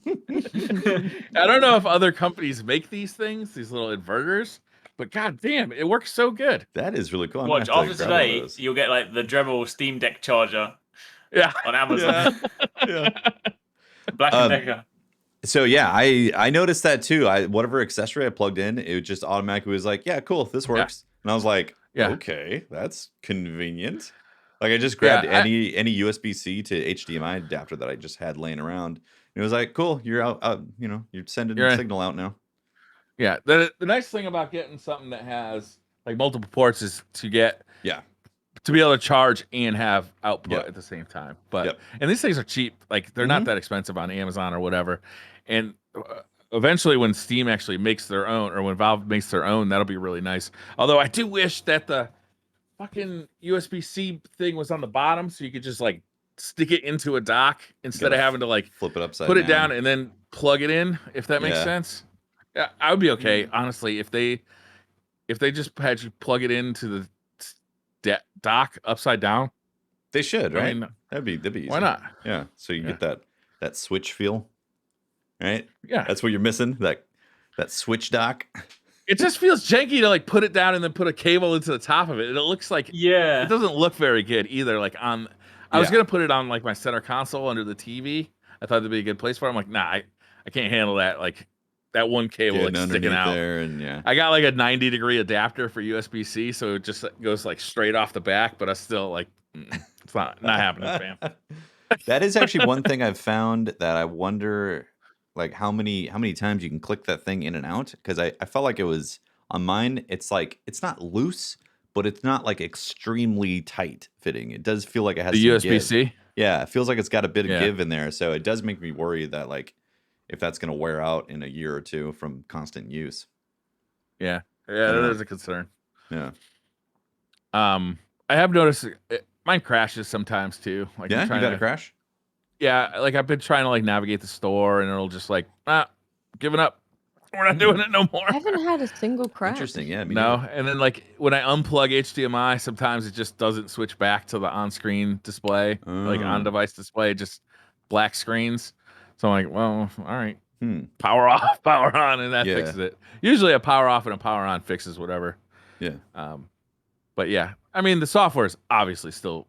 I don't know if other companies make these things, these little inverters, but god damn, it works so good. That is really cool. Watch after today, you'll get like the Dremel Steam Deck charger. On Amazon. Black and Decker. So yeah, I noticed that too. Whatever accessory I plugged in, it just automatically was like, yeah, cool, this works. And I was like, okay, that's convenient. Like I just grabbed any USB-C to HDMI adapter that I just had laying around. And it was like, cool, you're out you're sending a signal out now. Yeah. The nice thing about getting something that has like multiple ports is to be able to charge and have output at the same time. But and these things are cheap. Like they're not that expensive on Amazon or whatever. And eventually when Steam actually makes their own, or when Valve makes their own, that'll be really nice. Although I do wish that the fucking USB-C thing was on the bottom so you could just like stick it into a dock instead of having to like flip it upside put it down and then plug it in, if that makes sense. Yeah, I would be okay, honestly, if they just had you plug it into the dock upside down. They should, right? I mean, that'd be easy. Why not? Yeah, so you get that switch feel, right? Yeah, that's what you're missing. That switch dock. It just feels janky to like put it down and then put a cable into the top of it. And it looks like it doesn't look very good either. Like I was gonna put it on like my center console under the TV. I thought it'd be a good place for it. I'm like, nah, I can't handle that. Like that one cable like sticking out there, and I got like a 90-degree adapter for USB-C, so it just goes like straight off the back. But I still like, it's not happening, fam. That is actually one thing I've found that I wonder, like how many times you can click that thing in and out, because I felt like it was on mine. It's like it's not loose, but it's not like extremely tight fitting. It does feel like it has the USB-C. Yeah, it feels like it's got a bit of give in there, so it does make me worry that like, if that's going to wear out in a year or two from constant use. Yeah, that is a concern. Yeah. I have noticed mine crashes sometimes too. Like you got a crash? Yeah, like I've been trying to like navigate the store, and it'll just like giving up. We're not doing it no more. I haven't had a single crash. Interesting, yeah. No, and then like when I unplug HDMI, sometimes it just doesn't switch back to the on-screen display, like on-device display, just black screens. So I'm like, well, all right, Power off, power on, and that Yeah. fixes it. Usually a power off and a power on fixes whatever. Yeah. But yeah, I mean, the software is obviously still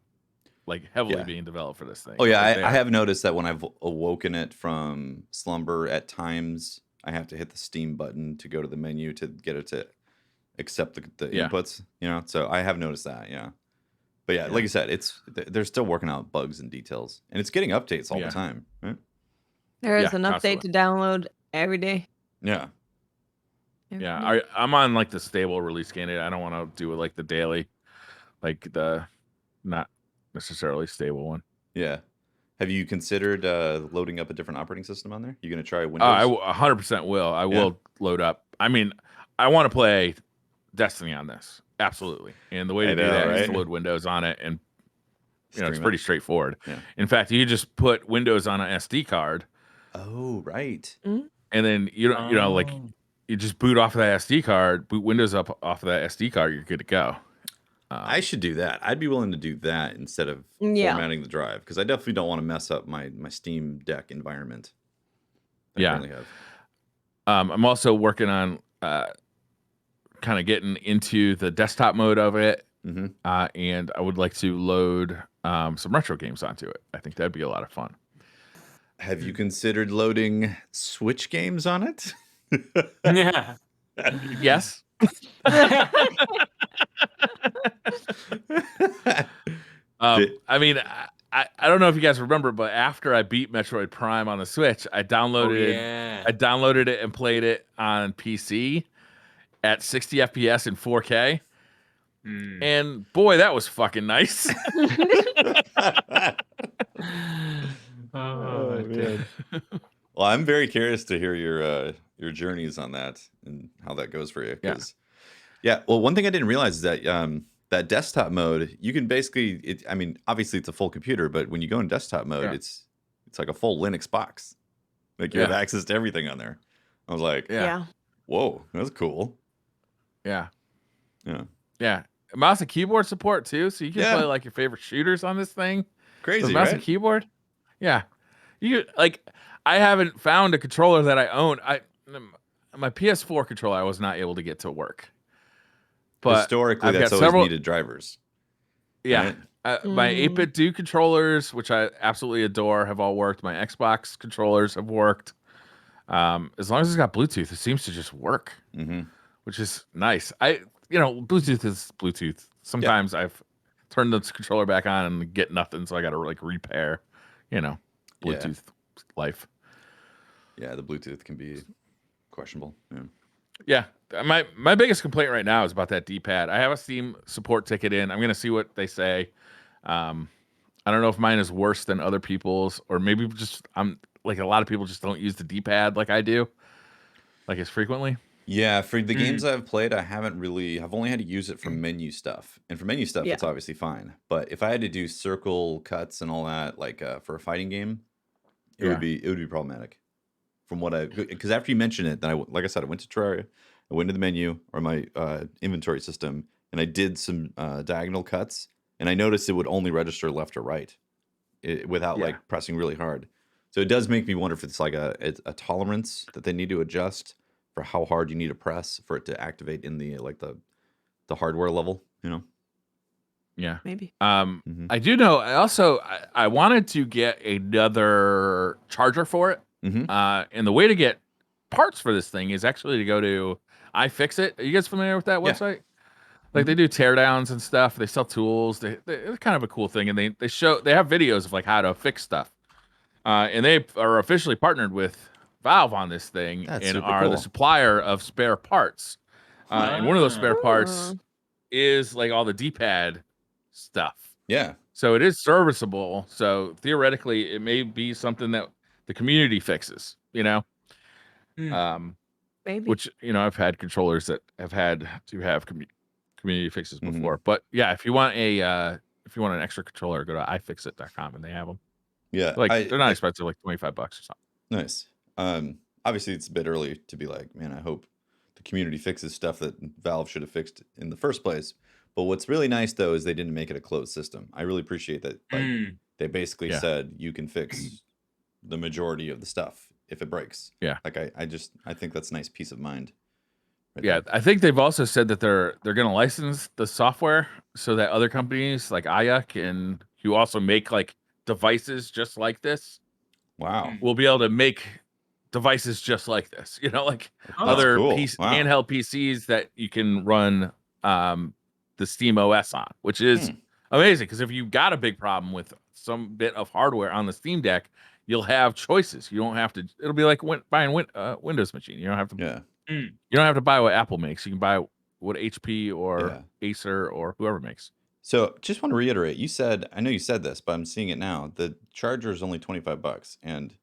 like heavily Yeah. being developed for this thing. Oh yeah, Like, I have noticed that when I've awoken it from slumber, at times I have to hit the Steam button to go to the menu to get it to accept the Yeah. inputs. You know, so I have noticed that. Yeah, but yeah, like you said, they're still working out bugs and details, and it's getting updates all the time. Right? There is Yeah, an update constantly. to download every day. Yeah. Every Yeah, day. I'm on like the stable release candidate. I don't want to do it like the daily, like the not necessarily stable one. Yeah. Have you considered loading up a different operating system on there? You gonna try I Windows? 100% will. I Yeah. will load up. I mean, I want to play Destiny on this, absolutely. And the way to do that is to load Windows on it, and you know it's Stream it. pretty straightforward. Yeah. In fact, you just put Windows on an SD card, Oh, right. and then you know like you just boot off of that SD card, boot Windows up off of that SD card, you're good to go. I should do that. I'd be willing to do that instead of formatting the drive, because I definitely don't want to mess up my Steam Deck environment. I currently have. I'm also working on kind of getting into the desktop mode of it, and I would like to load some retro games onto it. I think that'd be a lot of fun. Have you considered loading Switch games on it? Yeah. Yes. I mean, I don't know if you guys remember, but after I beat Metroid Prime on the Switch, I downloaded it and played it on PC at 60 FPS and 4K. And boy, that was fucking nice. Oh man. Well, I'm very curious to hear your journeys on that and how that goes for you. Yeah. Well, one thing I didn't realize is that that desktop mode, you can basically, I mean, obviously it's a full computer, but when you go in desktop mode, it's like a full Linux box. Like you have access to everything on there. I was like, whoa, that's cool. Yeah. Mouse and keyboard support too, so you can play like your favorite shooters on this thing. Crazy, mouse right? and keyboard. Yeah. You like, I haven't found a controller that I own. My PS4 controller I was not able to get to work. But historically, I've that's got always needed drivers. Yeah. Right? My 8-bit Do controllers, which I absolutely adore, have all worked. My Xbox controllers have worked. As long as it's got Bluetooth, it seems to just work, which is nice. Bluetooth is Bluetooth. Sometimes I've turned the controller back on and get nothing, so I got to like repair, Bluetooth life. Yeah, the Bluetooth can be questionable. Yeah. My biggest complaint right now is about that D-pad. I have a Steam support ticket in. I'm gonna see what they say. I don't know if mine is worse than other people's, or maybe just I'm like a lot of people just don't use the D-pad like I do, like as frequently. Yeah, for the games I've played, I've only had to use it for menu stuff. And for menu stuff, it's obviously fine. But if I had to do circle cuts and all that, like for a fighting game, it would be problematic. From what because after you mentioned it, then like I said, I went to Terraria, I went to the menu or my inventory system, and I did some diagonal cuts, and I noticed it would only register left or right, without like pressing really hard. So it does make me wonder if it's like a tolerance that they need to adjust for how hard you need to press for it to activate in the the hardware level, Yeah, maybe. I do know. I wanted to get another charger for it. And the way to get parts for this thing is actually to go to iFixit. Are you guys familiar with that website? Like they do teardowns and stuff. They sell tools. They're kind of a cool thing, and they have videos of like how to fix stuff. And they are officially partnered with Valve on this thing. That's and super are cool. the supplier of spare parts. And one of those spare parts is like all the D-pad stuff. Yeah. So it is serviceable. So theoretically, it may be something that the community fixes, Maybe. which, I've had controllers that have had to have community fixes before. But yeah, if you want an extra controller, go to ifixit.com and they have them. Yeah. They're not expensive, like $25 or something. Nice. Obviously it's a bit early to be like, man, I hope the community fixes stuff that Valve should have fixed in the first place. But what's really nice though is they didn't make it a closed system. I really appreciate that. Like they basically said you can fix the majority of the stuff if it breaks. Yeah. Like I think that's a nice peace of mind. Right Yeah, there. I think they've also said that they're going to license the software so that other companies like Aya can, who also make like devices just like this, Wow. will be able to make devices just like this. You know, like Oh, That's other cool. Wow. handheld PCs that you can run the Steam OS on, which is amazing. Because if you've got a big problem with some bit of hardware on the Steam Deck, you'll have choices. You don't have to. It'll be like buying Windows machine. You don't have to. Yeah. You don't have to buy what Apple makes. You can buy what HP or Yeah. Acer or whoever makes. So just want to reiterate, you said, I know you said this, but I'm seeing it now. The charger is only $25, and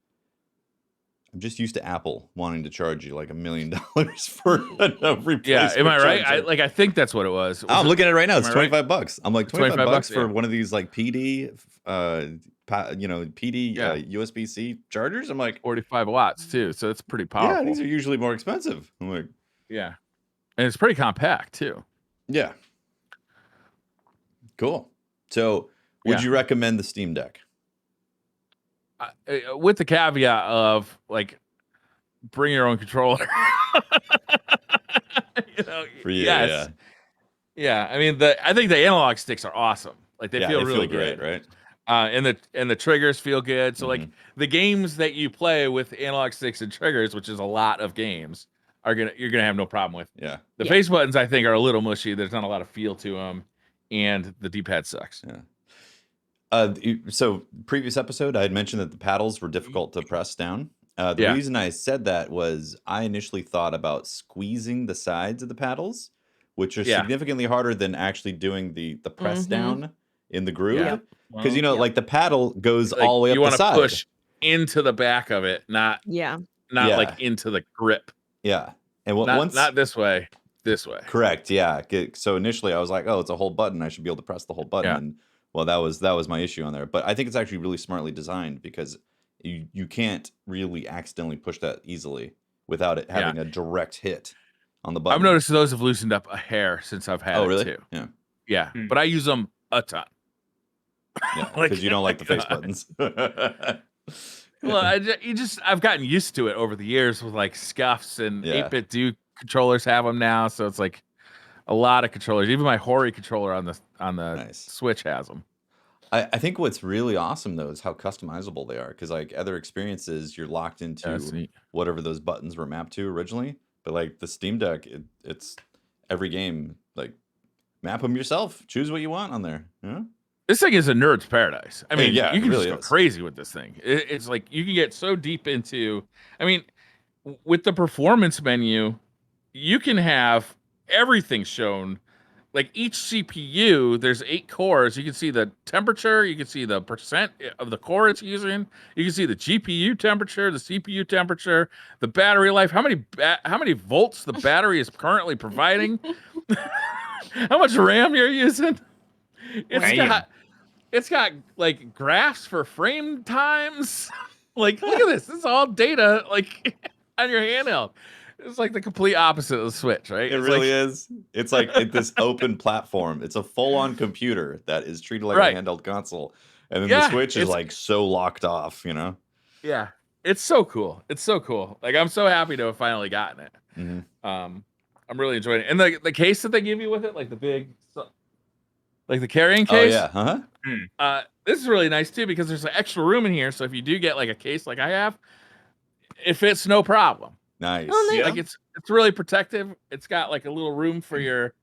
I'm just used to Apple wanting to charge you like $1 million for a replacement. Yeah, am I right? charger. I think that's what it was. Oh, I'm looking at it right now. It's am I right? $25. I'm like $25 for yeah. one of these like PD, PD Yeah. USB-C chargers. I'm like, 45 watts too, so it's pretty powerful. yeah, these are usually more expensive. I'm like, Yeah, and it's pretty compact too. yeah, cool. So, would Yeah. you recommend the Steam Deck? With the caveat of like, bring your own controller. You know, For you, yes. Yeah. I mean, I think the analog sticks are awesome. Like they feel really great, good, right? and the triggers feel good. So like Mhm. the games that you play with analog sticks and triggers, which is a lot of games, you're gonna have no problem with. Yeah. The Yeah. face buttons, I think, are a little mushy. There's not a lot of feel to them, and the D-pad sucks. Yeah. So previous episode, I had mentioned that the paddles were difficult to press down. The Yeah. reason I said that was I initially thought about squeezing the sides of the paddles, which are Yeah. significantly harder than actually doing the press down in the groove. Yeah. Because you know, Yep. like the paddle goes Like, all the way up you the want to side. push into the back of it, not Yeah. Yeah. like into the grip. Yeah. And Not this way. This way. correct, yeah. So initially I was like, oh, it's a whole button. I should be able to press the whole button. Yeah. And well, that was my issue on there. But I think it's actually really smartly designed because you can't really accidentally push that easily without it having a direct hit on the button. I've noticed those have loosened up a hair since I've had Oh, it really? too. Yeah. Yeah, Hmm. but I use them a ton. Yeah. Like- Because you don't like the face God. buttons. Well, I've gotten used to it over the years with like Scufs and Yeah. 8-bit do controllers have them now, so it's like a lot of controllers. Even my Hori controller on the Nice. Switch has them. I think what's really awesome though is how customizable they are. Because like other experiences, you're locked into That's neat. whatever those buttons were mapped to originally. But like the Steam Deck, it's every game, like map them yourself. Choose what you want on there. Yeah. This thing is a nerd's paradise. I mean, yeah, you it can really just go is. crazy with this thing. It's like you can get so deep into. I mean, with the performance menu, you can have everything shown. Like each CPU, there's 8 cores. You can see the temperature. You can see the percent of the core it's using. You can see the GPU temperature, the CPU temperature, the battery life. How many volts the battery is currently providing. How much RAM you're using. Damn. It's got like graphs for frame times. Like, look at this. This is all data like on your handheld. It's like the complete opposite of the Switch, right? It It's really like, is. It's like this open platform. It's a full-on computer that is treated like Right. a handheld console. And then Yeah, the Switch is it's- like so locked off, you know? Yeah, it's so cool. It's so cool. Like, I'm so happy to have finally gotten it. Mhm. I'm really enjoying it. And the case that they give you with it, like the big, like the carrying Oh case. yeah. Uh-huh. This is really nice too because there's an extra room in here. So if you do get like a case like I have, it fits no problem. Nice. Oh, nice. Yeah. Like it's really protective. It's got like a little room for your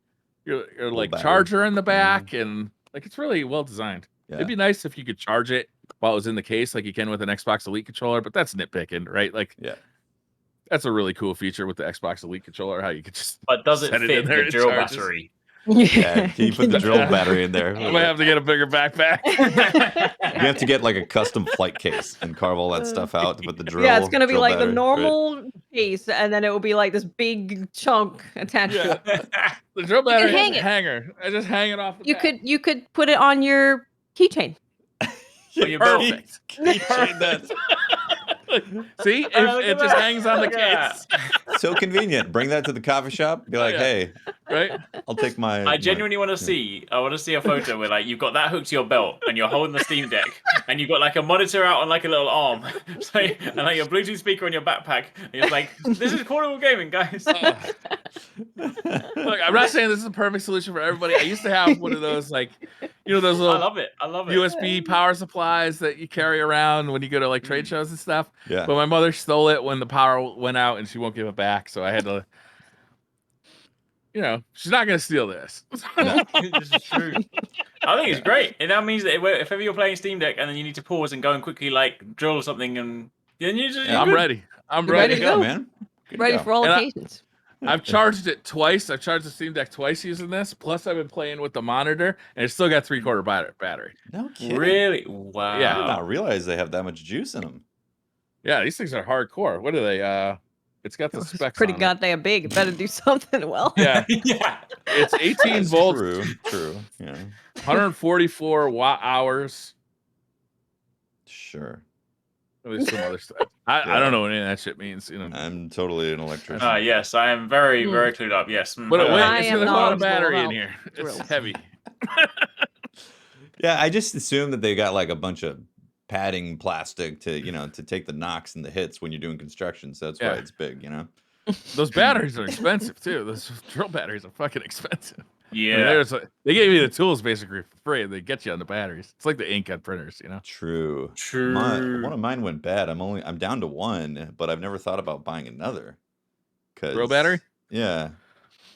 like battery. charger in the back, and like it's really well designed. Yeah. It'd be nice if you could charge it while it was in the case, like you can with an Xbox Elite controller. But that's nitpicking, right? Like, Yeah. that's a really cool feature with the Xbox Elite controller. How you could just But does it set it fit in there the and drill charges. battery? Yeah. Can you put the drill Yeah. battery in there? I might have to get a bigger backpack. You have to get like a custom flight case and carve all that stuff out to put the drill. Yeah, it's gonna be drill like the battery, right? normal case, and then it will be like this big chunk attached to Yeah. it. The drill battery hang has a it. hanger. I just hang it off. The back. You could put it on your keychain. Well, your belt. Perfect. Keychain that. See, Oh, look it at just that. hangs on the Look at case. So convenient. Bring that to the coffee shop. Be like, yeah. hey, right? I'll take my. I genuinely want to see. I want to see a photo where like you've got that hooked to your belt and you're holding the Steam Deck and you've got like a monitor out on like a little arm, so, and like your Bluetooth speaker on your backpack. And you're like, "This is portable gaming, guys." Look, I'm not saying this is the perfect solution for everybody. I used to have one of those, like, you know, those I little love it. I love it. USB power supplies that you carry around when you go to like trade shows and stuff. Yeah. But my mother stole it when the power went out, and she won't give it back. So I had to, you know, she's not gonna steal this. This is true. I think it's great. And that means that if ever you're playing Steam Deck and then you need to pause and go and quickly like drill something, and then you just I'm ready. I'm You're ready. ready to go. man. Good to Ready go. for all And occasions. I've charged it twice. I've charged the Steam Deck twice using this. Plus, I've been playing with the monitor, and it's still got 3/4 battery. No kidding. Really? Wow. I did not realize they have that much juice in them. Yeah, these things are hardcore. What are they? It's got the It's specs pretty on it. goddamn big. It better do something well. Yeah, Yeah. it's 18 That's volts, True. Yeah. 144 watt hours. Sure. There's some other stuff. I don't know what any of that shit means. You know, I'm totally an electrician. Yes, I am very, very clued up. Yes. but it I weighs. am There's a lot of knowledgeable battery in about here. It's drills. heavy. Yeah, I just assume that they got like a bunch of padding plastic to, to take the knocks and the hits when you're doing construction. So that's why Yeah. it's big, Those batteries are expensive too. Those drill batteries are fucking expensive. Yeah. I mean, they gave you the tools basically for free. They get you on the batteries. It's like the ink on printers, you know. True. True. One of mine went bad. I'm down to one, but I've never thought about buying another. Real battery? Yeah.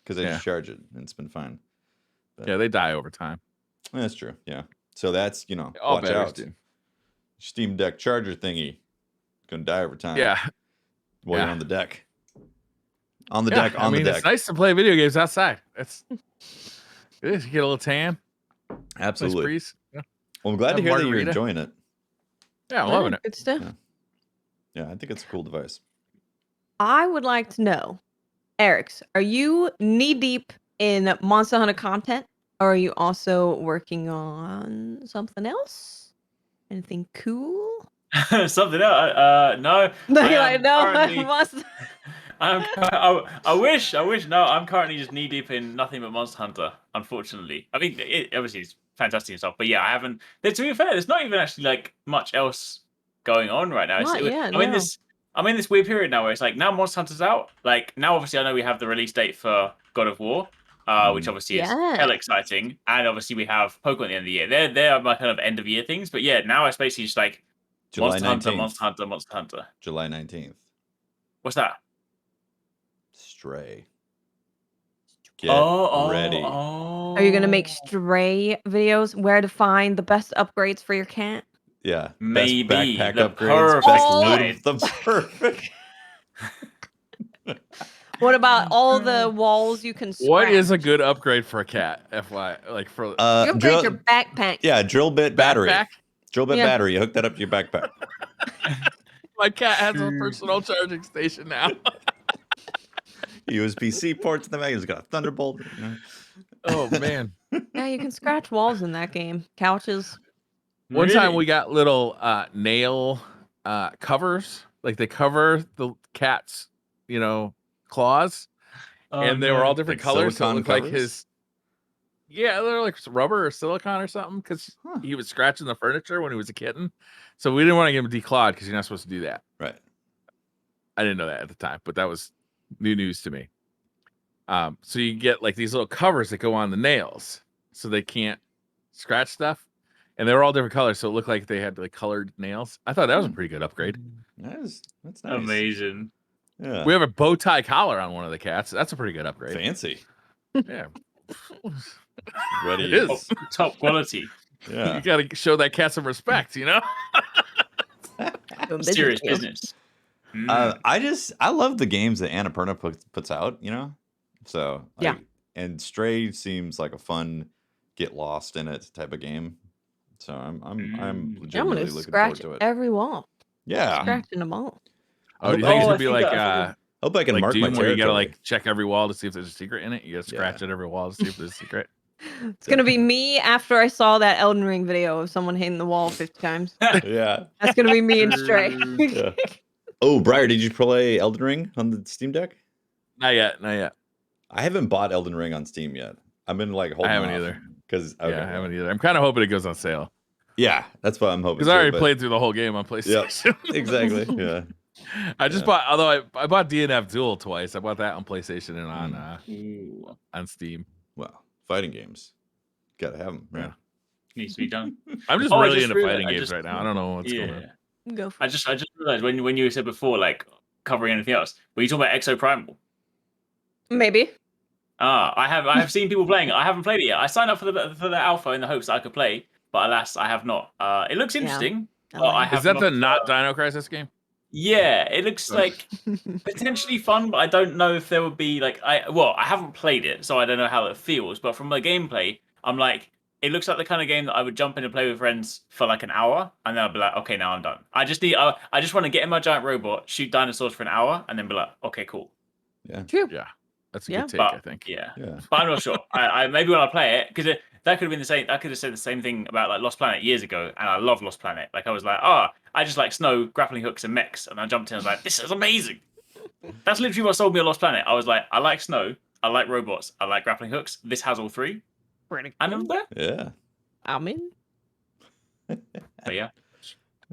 Because I Yeah. just charge it and it's been fine. But, Yeah, they die over time. that's true. Yeah. So that's, All watch batteries out. do. Steam Deck charger thingy. Gonna die over time. Yeah. While you're Yeah. on the deck. On the Yeah, deck, on the It's deck. nice to play video games outside. It is. You get a little tan. Nice Absolutely. breeze. Yeah, Well, I'm glad Have to hear that you're margarita. enjoying it. yeah, I'm loving it. Good stuff. Yeah. Yeah, I think it's a cool device. I would like to know, Eric's, are you knee deep in Monster Hunter content? Or are you also working on something else? Anything cool? Something else. No. No, I you're am like, no, I currently- must. I wish. No, I'm currently just knee deep in nothing but Monster Hunter. Unfortunately, I mean, obviously it's fantastic and stuff, but yeah, I haven't. To be fair, there's not even actually like much else going on right now. Not yet, I'm in this weird period now where it's like now Monster Hunter's out. Like now, obviously, I know we have the release date for God of War, which obviously is Yeah. hell exciting, and obviously we have Pokemon at the end of the year. They're my kind of end of year things. But yeah, now it's basically just like July Monster Hunter, 19th. Monster Hunter, Monster Hunter. July 19th. What's that? Stray. Get ready. Are you gonna make stray videos? Where to find the best upgrades for your cat? Yeah. Maybe Best backpack the upgrades. perfect Best guide. loot. The perfect. What about all the walls you can scratch? What is a good upgrade for a cat? FY, like for You upgrade your backpack. Yeah, drill bit battery. backpack? Drill bit Yeah. battery. You hook that up to your backpack. My cat has a personal charging station now. USB-C ports in the back. It's got a Thunderbolt. Oh man! Yeah, you can scratch walls in that game. Couches. One time Really? we got little nail covers, like they cover the cat's, claws, and they were all different Like colors. So it silicone looked like covers? his. Yeah, they're like rubber or silicone or something because Huh. he was scratching the furniture when he was a kitten. So we didn't want to give him declawed because you're not supposed to do that. Right. I didn't know that at the time, but that was new news to me. So you get like these little covers that go on the nails so they can't scratch stuff. And they were all different colors, so it looked like they had like colored nails. I thought that was a pretty good upgrade. That's nice. Amazing. Yeah. We have a bow tie collar on one of the cats. That's a pretty good upgrade. Fancy. Yeah. Ready It is. Oh, top quality. Yeah. You got to show that cat some respect, Doing business Serious deals. business. Mm. I love the games that Annapurna puts out, So Yeah. And Stray seems like a fun get lost in it type of game. So I'm I'm legitimately gonna looking scratch forward to it. every wall. Yeah. Scratching them all. Oh, do you think it's Oh, gonna I be think like I think Hope I can like mark my Doom where you gotta territory. like check every wall to see if there's a secret in it? You gotta scratch Yeah. at every wall to see if there's a secret. It's gonna be me after I saw that Elden Ring video of someone hitting the wall 50 times. Yeah. That's gonna be me and Stray. Yeah. Oh, Briar, did you play Elden Ring on the Steam Deck? Not yet. I haven't bought Elden Ring on Steam yet. I've been like holding I haven't off either. because I haven't either. I'm kind of hoping it goes on sale. Yeah, that's what I'm hoping. Because I already played through the whole game on PlayStation. Yep, exactly. Yeah. I just bought. Although I bought DNF Duel twice. I bought that on PlayStation and on Steam. Well, fighting games, gotta have them. Right? Yeah. Needs to be done. I'm just really into fighting games right now. I don't know what's going on. Go for I just realized when you said before, like covering anything else, were you talking about Exo Primal? Maybe. I have seen people playing it. I haven't played it yet. I signed up for the alpha in the hopes that I could play, but alas, I have not. It looks interesting. Is that the not Dino Crisis game? Yeah, it looks like potentially fun, but I don't know if there would be like I haven't played it, so I don't know how it feels. But from the gameplay, I'm like, it looks like the kind of game that I would jump in and play with friends for like an hour, and then I'll be like, okay, now I'm done. I just want to get in my giant robot, shoot dinosaurs for an hour, and then be like, okay, cool. Yeah. True. Yeah. That's a good take, But, I think. Yeah. Yeah. But I'm not sure. I maybe when I play it, because that could have been the same. I could have said the same thing about like Lost Planet years ago, and I love Lost Planet. Like I was like, I just like snow, grappling hooks, and mechs, and I jumped in. I was like, this is amazing. That's literally what sold me on Lost Planet. I was like, I like snow, I like robots, I like grappling hooks. This has all three. Pretty And I'm there. Yeah. I'm in. But yeah.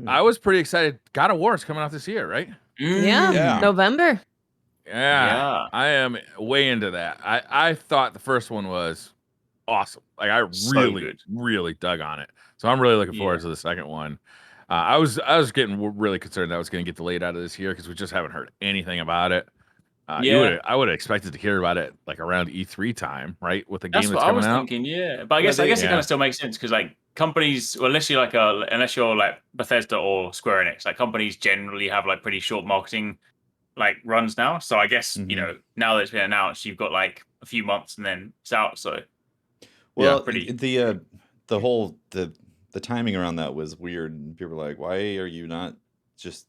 I was pretty excited. God of War is coming out this year, right? Yeah. November. Yeah. I am way into that. I thought the first one was awesome. Like I really dug on it. So I'm really looking forward to the second one. I was getting really concerned that I was going to get delayed out of this year because we just haven't heard anything about it. I would have expected to hear about it like around E3 time, right? With the game that's coming out. That's what I was thinking, yeah. But I guess it kind of still makes sense because like companies, well, unless you're like Bethesda or Square Enix, like companies generally have like pretty short marketing like runs now. So I guess now that it's been announced, you've got like a few months and then it's out. So the whole the timing around that was weird. People were like, why are you not just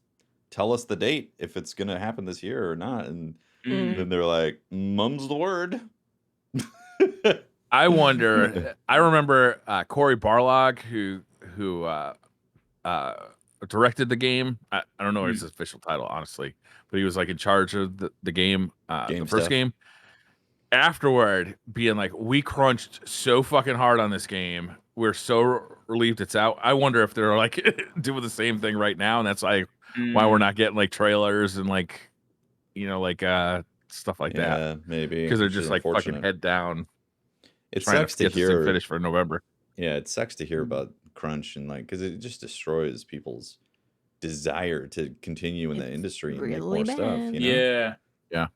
tell us the date if it's gonna happen this year or not? And then they're like, mum's the word. I wonder. I remember Cory Barlog, who directed the game. I don't know his official title, honestly, but he was like in charge of the game, the first game. Afterward, being like, we crunched so fucking hard on this game. We're so relieved it's out. I wonder if they're like doing the same thing right now, and that's like why we're not getting like trailers and like stuff like that. Maybe because they're just like fucking head down. It sucks to hear finish for November. Yeah, it sucks to hear about crunch and like because it just destroys people's desire to continue in the industry and make more stuff. You know? Yeah.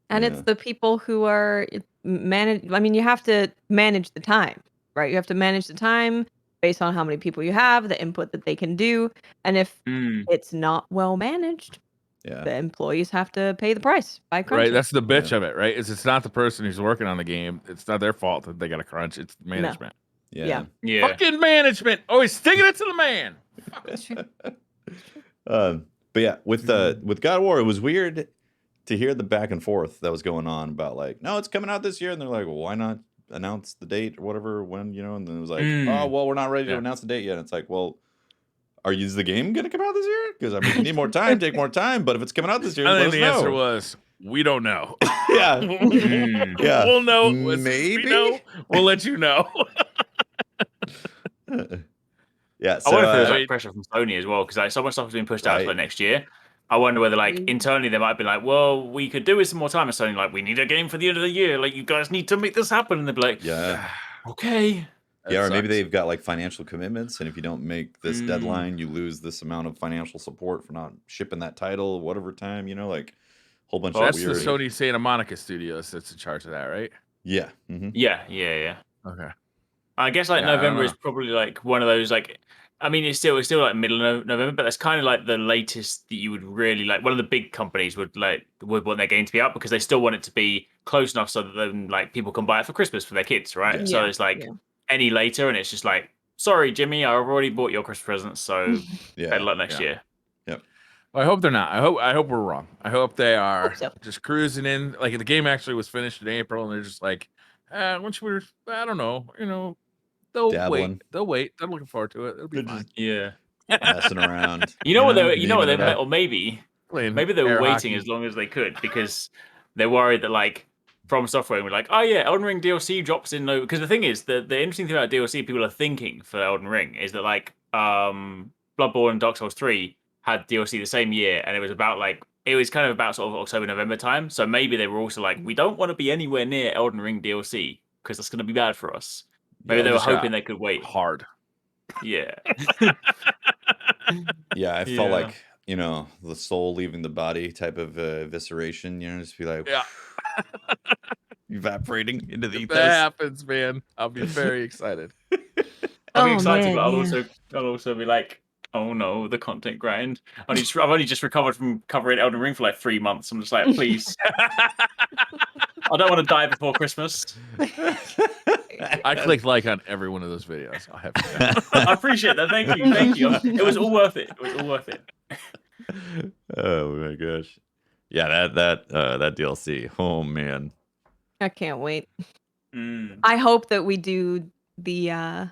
And it's the people who are manage. I mean, you have to manage the time, right? You have to manage the time based on how many people you have, the input that they can do, and if it's not well managed, the employees have to pay the price by crunching. Right, that's the bitch of it, right? It's not the person who's working on the game. It's not their fault that they got to crunch. It's management. No. Yeah. Fucking management. Always sticking it to the man. But yeah, with God of War, it was weird to hear the back and forth that was going on about like, no, it's coming out this year, and they're like, well, why not announce the date or whatever when, and then it was like, oh, well, we're not ready to announce the date yet. And it's like, well, is the game going to come out this year? Because I mean, you need more time, take more time. But if it's coming out this year, I think the answer was, we don't know. Yeah. We'll know. Maybe. We'll let you know. Yeah. So, I wonder if there's like pressure from Sony as well, because like so much stuff has been pushed out for next year. I wonder whether like internally they might be like, well, we could do with some more time. And Sony like, we need a game for the end of the year. Like, you guys need to make this happen. And they'd be like, okay. Or maybe they've got like financial commitments, and if you don't make this deadline, you lose this amount of financial support for not shipping that title, whatever time, like a whole bunch of that's weird. That's the Sony Santa Monica Studios that's in charge of that, right? Yeah. Yeah. Okay. I guess like November is probably like one of those like, I mean, it's still like middle of November, but that's kind of like the latest that you would really like. One of the big companies would want their game to be out because they still want it to be close enough so that then like people can buy it for Christmas for their kids, right? Yeah. So it's like any later, and it's just like, sorry, Jimmy, I've already bought your Christmas present, so better luck next year. Yep. Well, I hope they're not. I hope we're wrong. I hope they are just cruising in. Like the game actually was finished in April, and they're just like, once we're, I don't know, They'll wait. They're looking forward to it. It'll be fine. Yeah. Messing around. You know what they or maybe they're waiting as long as they could because they're worried that like From Software, and we're like, oh yeah, Elden Ring DLC drops in November. Because the thing is, the interesting thing about DLC people are thinking for Elden Ring is that like Bloodborne and Dark Souls 3 had DLC the same year, and it was about like it was kind of about sort of October, November time. So maybe they were also like, we don't want to be anywhere near Elden Ring DLC because that's going to be bad for us. Maybe they were hoping they could wait. Hard. Yeah. Yeah, I felt like, you know, the soul leaving the body type of evisceration, you know, just be like, Yeah. evaporating into the If ethos. that happens, man, I'll be very excited. I'll be Oh, excited, man, but yeah. I'll also be like, oh no, the content grind. I've only just recovered from covering Elden Ring for like 3 months. I'm just like, please. I don't want to die before Christmas. I clicked like on every one of those videos. I'll have to. I appreciate that. Thank you. Thank you. It was all worth it. It was all worth it. Oh my gosh. Yeah, that DLC. Oh man. I can't wait. Mm. I hope that we do the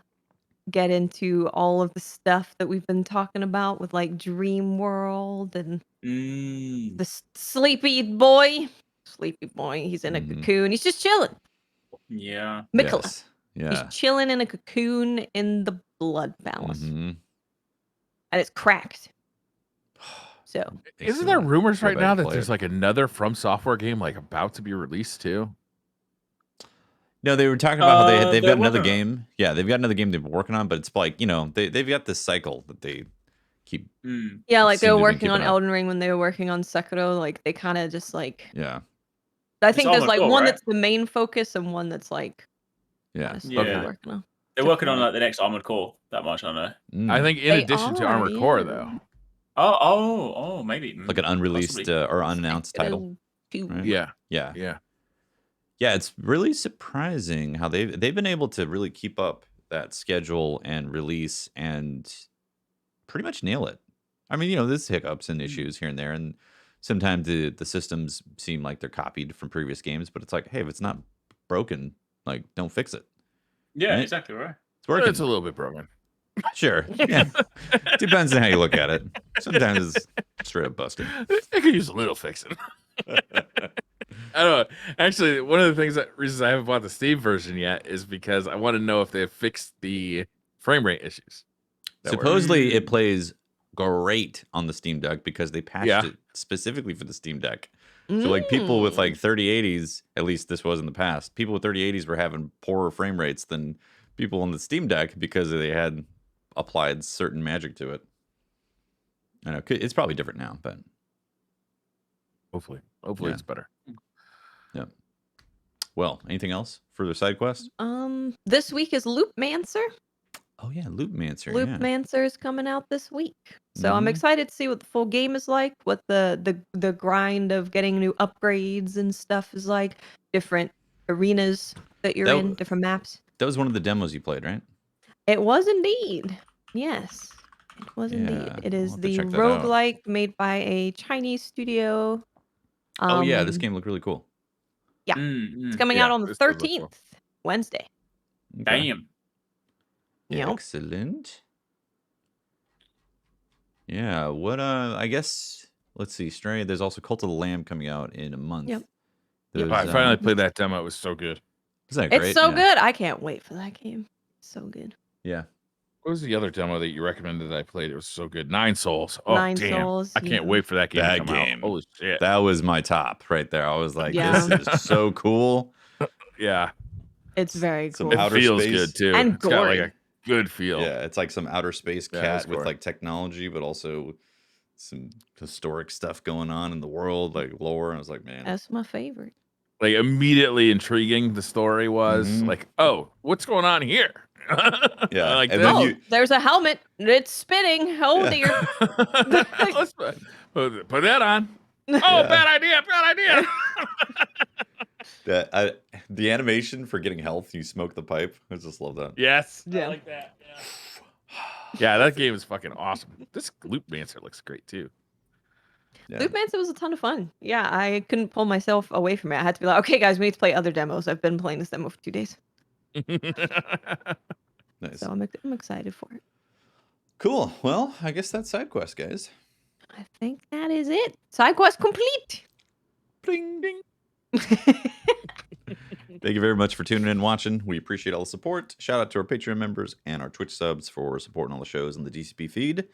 get into all of the stuff that we've been talking about with like Dream World and Mm. the sleepy boy. Sleepy boy. He's in a Mhm. cocoon. He's just chilling. Yeah. Mikola. Yes. Yeah. He's chilling in a cocoon in the blood palace. Mhm. And it's cracked. So Makes Isn't me there wanna rumors go right back now and that play there's it. like another From Software game like about to be released too? No, they were talking about how they've they're got another working on it. game. Yeah, they've got another game they've been working on, but it's like, you know, they've got this cycle that they keep. Mm. yeah, like they seem were to be working on keeping up. Elden Ring when they were working on Sekiro. Like they kind of just like Yeah. I It's think there's Armored like Core, one right? that's the main focus and one that's like Yeah. kind of slowly Yeah. working on. They're working on different- like the next Armored Core. That much I know. I Mm. think in They addition to are, Armored Core yeah. though. Oh, maybe. Like an unreleased Possibly. or unannounced title. Sekiro 2. right? Yeah. Yeah. Yeah. Yeah, it's really surprising how they've been able to really keep up that schedule and release and pretty much nail it. I mean, you know, there's hiccups and issues here and there, and sometimes the systems seem like they're copied from previous games, but it's like, hey, if it's not broken, like don't fix it. Yeah, Right? exactly right. It's working. It's a little bit broken. Sure. Yeah. Depends on how you look at it. Sometimes it's straight up busted. It could use a little fixing. I don't know. Actually, one of the reasons I haven't bought the Steam version yet is because I want to know if they've fixed the frame rate issues. that were- Supposedly it plays great on the Steam Deck because they patched Yeah. it specifically for the Steam Deck. So like people with like 3080s, at least this was in the past, people with 3080s were having poorer frame rates than people on the Steam Deck because they had applied certain magic to it. I know it's probably different now, but Hopefully Yeah. it's better. well, anything else? Further side quest? This week is Loopmancer. Oh yeah, Loopmancer. Yeah. Loopmancer is coming out this week. So I'm Mhm. excited to see what the full game is like, what the grind of getting new upgrades and stuff is like, different arenas that you're That in, w- different maps. That was one of the demos you played, right? It was indeed. Yes. It was Yeah, indeed. It I'll is have to the check that out. roguelike made by a Chinese studio. Oh yeah, this Um, game looked really cool. Yeah. It's coming Yeah, out on the this does look cool. 13th, Wednesday. Okay. Damn. Yep. Excellent. Yeah, what I guess let's see, Stray, there's also Cult of the Lamb coming out in a month. Yep. There's, I finally played that demo. It was so good. Isn't that great? It's so Yeah. good. I can't wait for that game. So good. Yeah. What was the other demo that you recommended that I played? It was so good. 9 Souls. Oh, Nine damn. Souls, I can't yeah. wait for that game That to come game. out. Holy shit. That was my top right there. I was like, Yeah. this is so cool. Yeah. It's very Some cool. It outer feels space. good too. And It's got like gory. a good feel. Yeah, it's like some outer space Yeah, it cat was with gory. like technology, but also some historic stuff going on in the world, like lore. And I was like, man, That's my favorite. Like immediately intriguing the story was. Mhm. Like, oh, what's going on here? Yeah, Like and this. then Oh, you- there's a helmet. It's spinning. Oh Yeah. dear. Let's put that on. Oh, Yeah. bad idea. Bad idea. the animation for getting health, you smoke the pipe. I just love that. Yes. Yeah. I like that. Yeah. Yeah, that game is fucking awesome. This Loopmancer looks great too. Yeah. Loopmancer was a ton of fun. Yeah, I couldn't pull myself away from it. I had to be like, okay, guys, we need to play other demos. I've been playing this demo for 2 days. Nice. So I'm excited for it. Cool. Well, I guess that's side quest, guys. I think that is it. Side quest complete. Bling ding. Thank you very much for tuning in and watching. We appreciate all the support. Shout out to our Patreon members and our Twitch subs for supporting all the shows on the DCP feed.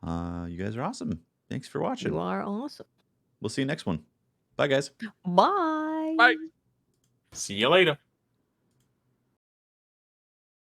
You guys are awesome. Thanks for watching. You are awesome. We'll see you next one. Bye, guys. Bye. Bye. See you later.